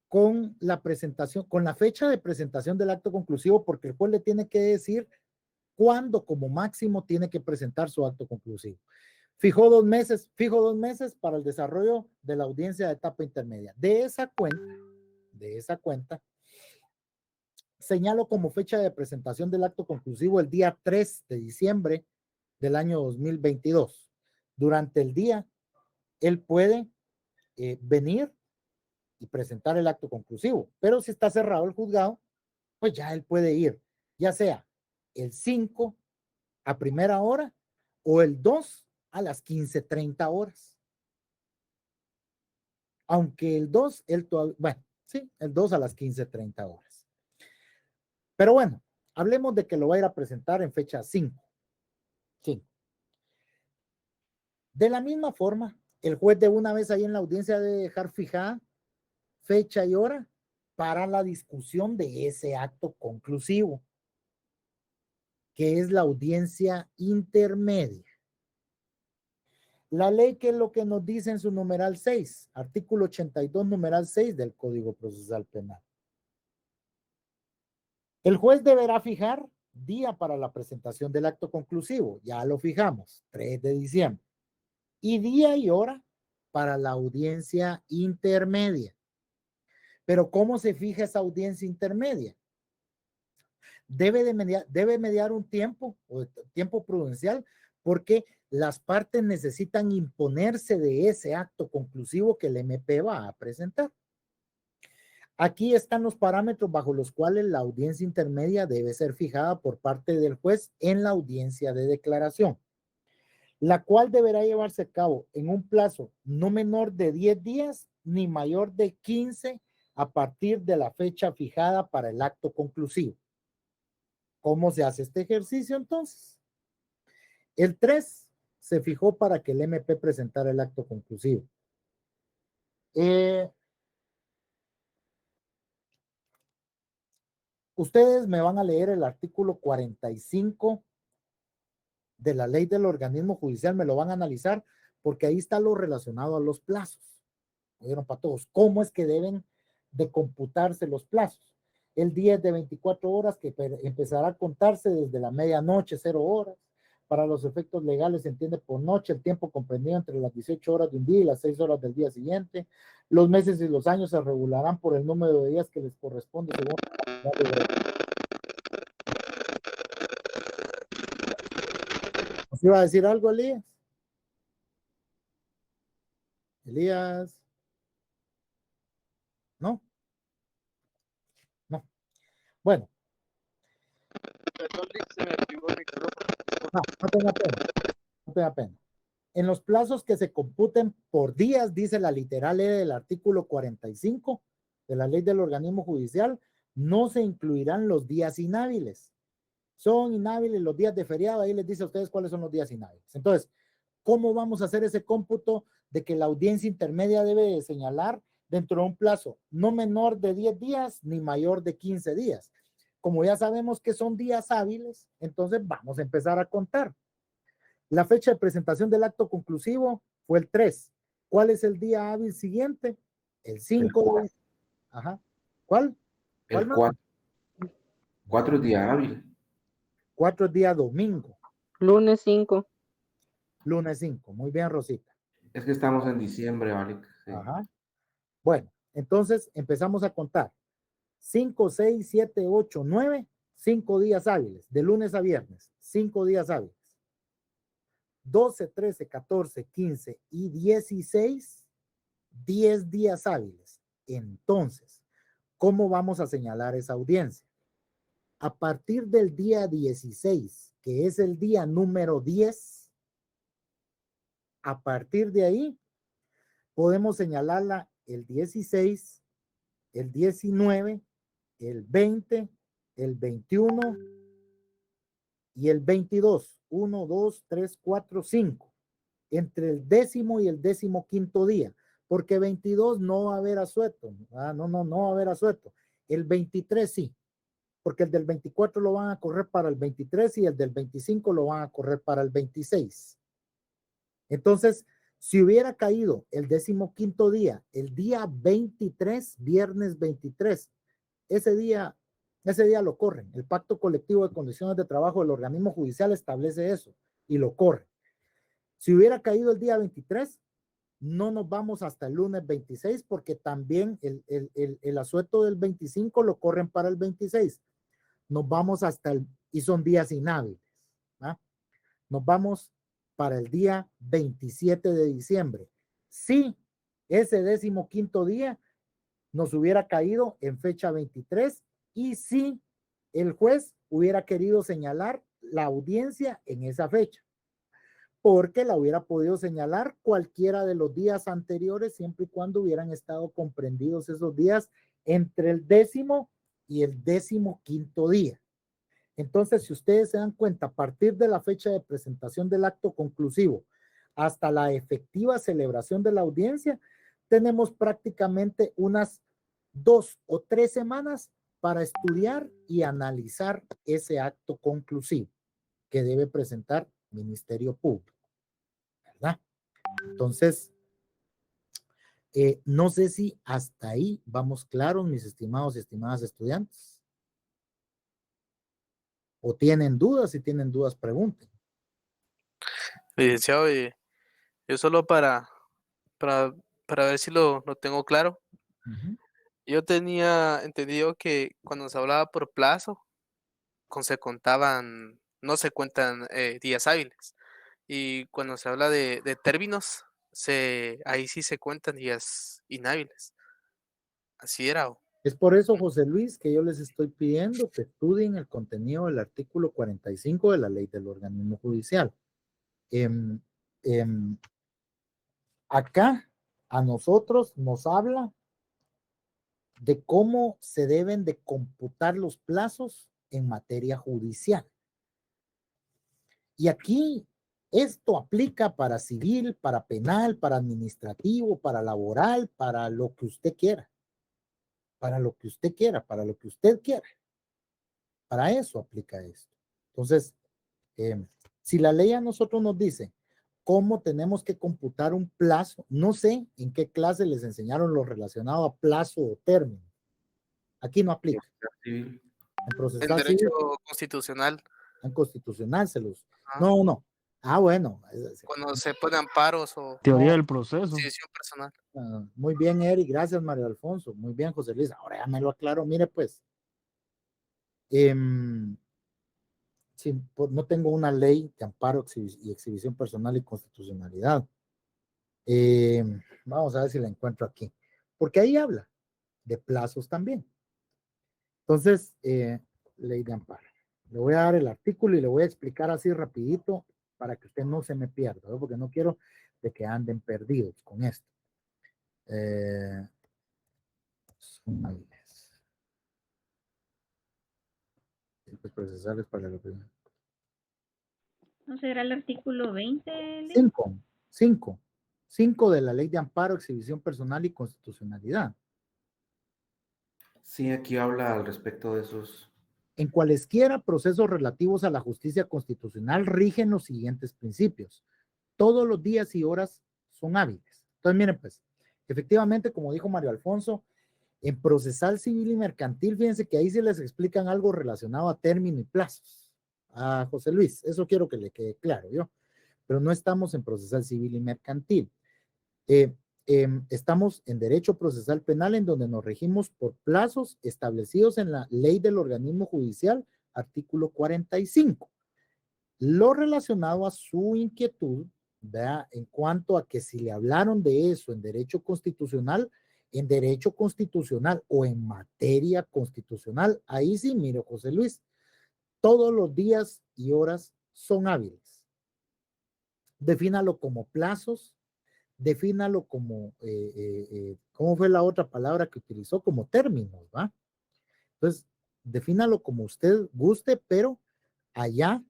S1: Con la presentación, con la fecha de presentación del acto conclusivo, porque el juez le tiene que decir cuándo como máximo tiene que presentar su acto conclusivo. Fijo 2 meses para el desarrollo de la audiencia de etapa intermedia. De esa cuenta, señalo como fecha de presentación del acto conclusivo el día 3 de diciembre del año 2022. Durante el día, él puede venir y presentar el acto conclusivo, pero si está cerrado el juzgado, pues ya él puede ir, ya sea el 5 a primera hora o el 2 a las 15:30 horas. Aunque el 2, bueno, sí, el 2 a las 15:30 horas. Pero bueno, hablemos de que lo va a ir a presentar en fecha 5. De la misma forma, el juez de una vez ahí en la audiencia debe dejar fijada fecha y hora para la discusión de ese acto conclusivo, que es la audiencia intermedia. La ley, ¿qué es lo que nos dice en su numeral 6? Artículo 82, numeral 6 del Código Procesal Penal. El juez deberá fijar día para la presentación del acto conclusivo. Ya lo fijamos, 3 de diciembre. Y día y hora para la audiencia intermedia. Pero ¿cómo se fija esa audiencia intermedia? Debe mediar un tiempo, o tiempo prudencial, porque las partes necesitan imponerse de ese acto conclusivo que el MP va a presentar. Aquí están los parámetros bajo los cuales la audiencia intermedia debe ser fijada por parte del juez en la audiencia de declaración, la cual deberá llevarse a cabo en un plazo no menor de 10 días ni mayor de 15 a partir de la fecha fijada para el acto conclusivo. ¿Cómo se hace este ejercicio entonces? El 3 se fijó para que el MP presentara el acto conclusivo. Ustedes me van a leer el artículo 45 de la ley del organismo judicial, me lo van a analizar porque ahí está lo relacionado a los plazos. ¿Oyeron para todos? ¿Cómo es que deben de computarse los plazos? El día es de 24 horas que empezará a contarse desde la medianoche, 0 horas. Para los efectos legales se entiende por noche el tiempo comprendido entre las 18 horas de un día y las 6 horas del día siguiente. Los meses y los años se regularán por el número de días que les corresponde según la ¿Nos iba a decir algo, Elías? Elías. ¿No? No. Bueno. No tenga pena. No tenga pena. En los plazos que se computen por días, dice la literal E del artículo 45 de la ley del organismo judicial, no se incluirán los días inhábiles. Son inhábiles los días de feriado, ahí les dice a ustedes cuáles son los días inhábiles. Entonces, ¿cómo vamos a hacer ese cómputo de que la audiencia intermedia debe señalar dentro de un plazo no menor de 10 días ni mayor de 15 días? Como ya sabemos que son días hábiles, entonces vamos a empezar a contar. La fecha de presentación del acto conclusivo fue el 3. ¿Cuál es el día hábil siguiente? El 5. Ajá. ¿Cuál?
S7: El 4. 4 es día hábil.
S1: 4 es día domingo.
S13: Lunes 5.
S1: Lunes 5. Muy bien, Rosita.
S7: Es que estamos en diciembre, ¿vale? Sí.
S1: Ajá. Bueno, entonces empezamos a contar. 5, 6, 7, 8, 9, 5 días hábiles, de lunes a viernes, 5 días hábiles. 12, 13, 14, 15 y 16, 10 días hábiles. Entonces, ¿cómo vamos a señalar esa audiencia? A partir del día 16, que es el día número 10, a partir de ahí, podemos señalarla el 16, el 19, el 20, el 21 y el 22. 1, 2, 3, 4, 5. Entre el 10º y el 15º día. Porque 22 no va a haber asueto. No va a haber asueto. El 23 sí. Porque el del 24 lo van a correr para el 23 y el del 25 lo van a correr para el 26. Entonces, si hubiera caído el 15º día, el día 23, viernes 23, ese día lo corren. El Pacto Colectivo de Condiciones de Trabajo del organismo judicial establece eso y lo corre. Si hubiera caído el día 23, no nos vamos hasta el lunes 26 porque también el asueto del 25 lo corren para el 26. Nos vamos y son días inhábiles. ¿Ah? Nos vamos para el día 27 de diciembre. Si ese 15º día nos hubiera caído en fecha 23 y si el juez hubiera querido señalar la audiencia en esa fecha, porque la hubiera podido señalar cualquiera de los días anteriores, siempre y cuando hubieran estado comprendidos esos días entre el 10º y el 15º día. Entonces, si ustedes se dan cuenta, a partir de la fecha de presentación del acto conclusivo hasta la efectiva celebración de la audiencia, tenemos prácticamente unas 2 o 3 semanas para estudiar y analizar ese acto conclusivo que debe presentar Ministerio Público, ¿verdad? Entonces, no sé si hasta ahí vamos claros, mis estimados y estimadas estudiantes. ¿O tienen dudas? Si tienen dudas, pregunten.
S8: Licenciado, yo solo para ver si lo tengo claro. Yo tenía entendido que cuando se hablaba por plazo, no se cuentan días hábiles. Y cuando se habla de términos, ahí sí se cuentan días inhábiles. Así era.
S1: Es por eso, José Luis, que yo les estoy pidiendo que estudien el contenido del artículo 45 de la ley del organismo judicial. Acá a nosotros nos habla de cómo se deben de computar los plazos en materia judicial. Y aquí esto aplica para civil, para penal, para administrativo, para laboral, para lo que usted quiera. Para lo que usted quiera, para lo que usted quiera. Para eso aplica esto. Entonces, si la ley a nosotros nos dice cómo tenemos que computar un plazo, no sé en qué clase les enseñaron lo relacionado a plazo o término. Aquí no aplica. En procesal
S8: en derecho
S1: civil,
S8: constitucional.
S1: En constitucional se los... No. Ah, bueno.
S8: Cuando se ponen amparos o
S10: Teoría del proceso.
S8: decisión personal.
S1: Muy bien, Eric. Gracias, Mario Alfonso. Muy bien, José Luis. Ahora ya me lo aclaro. Mire, pues. Sí, pues, no tengo una ley de amparo y exhibición personal y constitucionalidad. Vamos a ver si la encuentro aquí. Porque ahí habla de plazos también. Entonces, ley de amparo. Le voy a dar el artículo y le voy a explicar así rapidito para que usted no se me pierda, ¿no? Porque no quiero de que anden perdidos con esto. Son hábiles. Tiempos procesales para la primera.
S4: ¿No será el artículo 20?
S1: 5 de la ley de amparo, exhibición personal y constitucionalidad.
S7: Sí, aquí habla al respecto de esos.
S1: En cualesquiera procesos relativos a la justicia constitucional rigen los siguientes principios. Todos los días y horas son hábiles. Entonces, miren, pues, efectivamente, como dijo Mario Alfonso, en procesal civil y mercantil, fíjense que ahí se les explican algo relacionado a término y plazos. A José Luis, eso quiero que le quede claro, ¿yo? Pero no estamos en procesal civil y mercantil. Estamos en derecho procesal penal, en donde nos regimos por plazos establecidos en la ley del organismo judicial, artículo 45. Lo relacionado a su inquietud, ¿verdad? En cuanto a que si le hablaron de eso en derecho constitucional o en materia constitucional, ahí sí, mire, José Luis, todos los días y horas son hábiles. Defínalo como plazos, defínalo como, ¿cómo fue la otra palabra que utilizó? Como términos, ¿va? Entonces, defínalo como usted guste, pero allá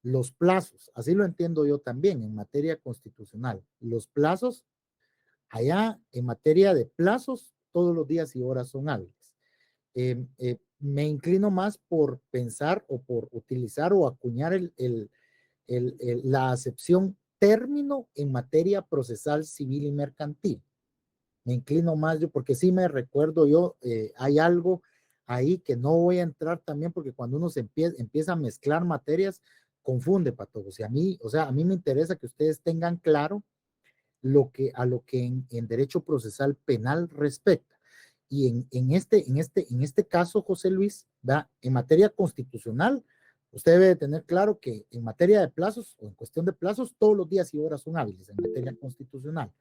S1: los plazos, así lo entiendo yo también en materia constitucional, los plazos, allá en materia de plazos, todos los días y horas son hábiles. Me inclino más por pensar o por utilizar o acuñar la acepción término en materia procesal civil y mercantil. Me inclino más yo, porque sí me recuerdo yo, hay algo ahí que no voy a entrar también, porque cuando uno se empieza a mezclar materias, confunde, patojos. Y a mí me interesa que ustedes tengan claro a lo que en derecho procesal penal respecta. Y en este caso, José Luis, ¿verdad? En materia constitucional, usted debe de tener claro que en materia de plazos o en cuestión de plazos, todos los días y horas son hábiles en materia constitucional.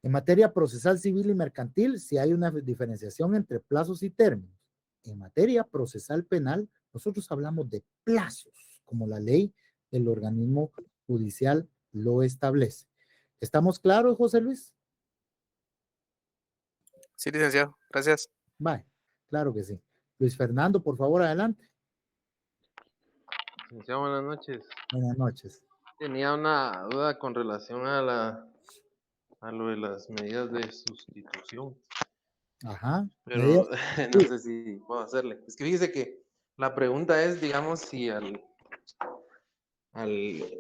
S1: En materia procesal civil y mercantil, sí hay una diferenciación entre plazos y términos. en materia procesal penal, nosotros hablamos de plazos, como la ley del organismo judicial lo establece. ¿Estamos claros, José Luis?
S8: Sí, licenciado. Gracias.
S1: Vale, claro que sí. Luis Fernando, por favor, adelante.
S13: Licenciado, buenas noches.
S1: Buenas noches.
S13: Tenía una duda con relación a lo de las medidas de sustitución,
S1: Ajá.
S13: pero no sé si puedo hacerle. Es que fíjese que la pregunta es, digamos, si al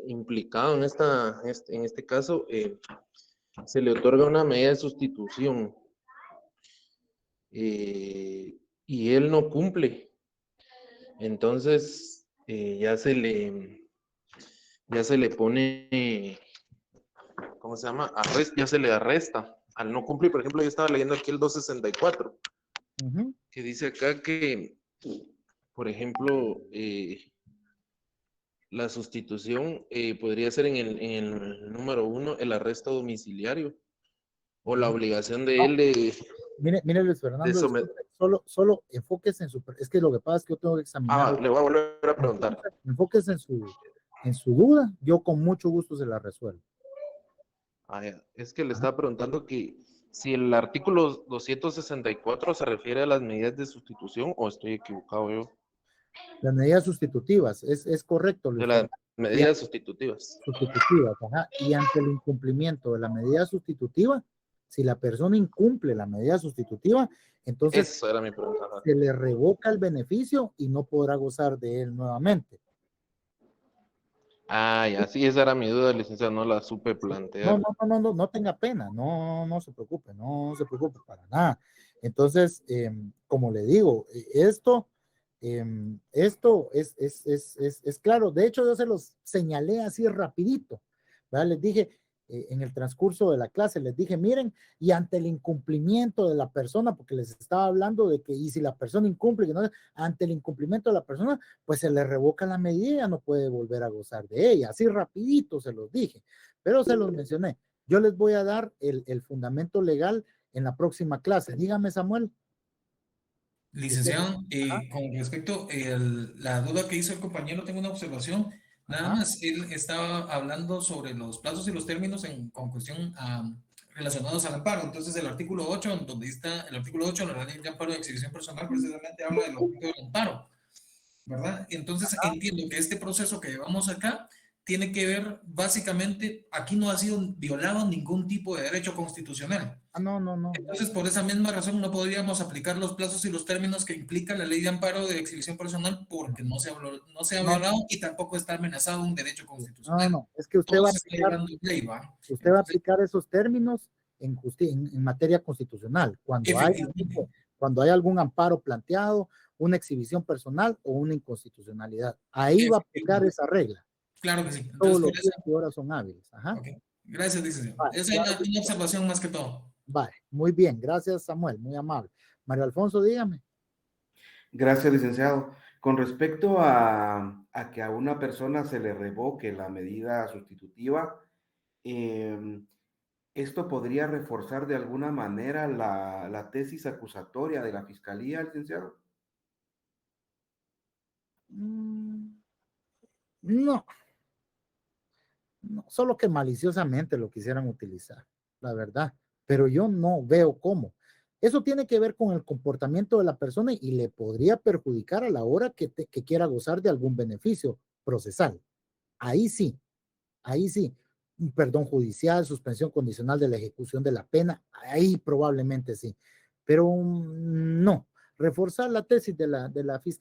S13: implicado en este caso se le otorga una medida de sustitución y él no cumple, entonces ya se le pone, ¿cómo se llama? Ya se le arresta al no cumplir. Por ejemplo, yo estaba leyendo aquí el 264, que dice acá que, por ejemplo, la sustitución podría ser en el número 1, el arresto domiciliario, o la obligación de él de...
S1: Mire, Luis Fernando, solo enfóquese en su... Es que lo que pasa es que yo tengo que examinar...
S13: le voy a volver a preguntar.
S1: Enfóquese en su duda, yo con mucho gusto se la resuelvo.
S13: Es que le estaba preguntando que si el artículo 264 se refiere a las medidas de sustitución, o estoy equivocado yo.
S1: Las medidas sustitutivas, es correcto, Luis.
S13: De las medidas sustitutivas.
S1: Sustitutivas, ajá. Y ante el incumplimiento de la medida sustitutiva, si la persona incumple la medida sustitutiva, entonces
S13: Eso era mi pregunta.
S1: se le revoca el beneficio y no podrá gozar de él nuevamente.
S13: Ya, sí, esa era mi duda, licenciado, no la supe plantear.
S1: No tenga pena, no se preocupe para nada. Entonces, como le digo, esto es claro. De hecho, yo se los señalé así rapidito, ¿verdad? Les dije, en el transcurso de la clase, les dije, miren, y ante el incumplimiento de la persona, porque les estaba hablando de que, y si la persona incumple, que no, ante el incumplimiento de la persona, pues se le revoca la medida, ya no puede volver a gozar de ella. Así rapidito se los dije, pero se los mencioné. Yo les voy a dar el fundamento legal en la próxima clase. Dígame, Samuel.
S12: Licenciado, con respecto a la duda que hizo el compañero, tengo una observación. Nada más, él estaba hablando sobre los plazos y los términos con cuestión relacionados al amparo. Entonces, el artículo 8, donde está el artículo 8 de la ley de amparo de exhibición personal, precisamente habla del objeto del amparo, ¿verdad? Entonces, entiendo que este proceso que llevamos acá tiene que ver, básicamente, aquí no ha sido violado ningún tipo de derecho constitucional.
S1: No.
S12: Entonces, por esa misma razón, no podríamos aplicar los plazos y los términos que implica la ley de amparo de exhibición personal porque no se ha violado y tampoco está amenazado un derecho constitucional.
S1: No, es que usted va a aplicar esos términos en materia constitucional, cuando hay algún amparo planteado, una exhibición personal o una inconstitucionalidad. Ahí va a aplicar esa regla.
S12: Claro que sí.
S1: Todos los días y horas son hábiles. Ajá.
S12: Okay. Gracias, licenciado.
S1: Vale,
S12: Esa es una observación más que todo.
S1: Vale, muy bien. Gracias, Samuel. Muy amable. Mario Alfonso, dígame.
S7: Gracias, licenciado. Con respecto a que a una persona se le revoque la medida sustitutiva, ¿esto podría reforzar de alguna manera la tesis acusatoria de la Fiscalía, licenciado?
S1: No, solo que maliciosamente lo quisieran utilizar, la verdad, pero yo no veo cómo. Eso tiene que ver con el comportamiento de la persona y le podría perjudicar a la hora que quiera gozar de algún beneficio procesal. Ahí sí, un perdón judicial, suspensión condicional de la ejecución de la pena, ahí probablemente sí, pero no, reforzar la tesis de la Fiscalía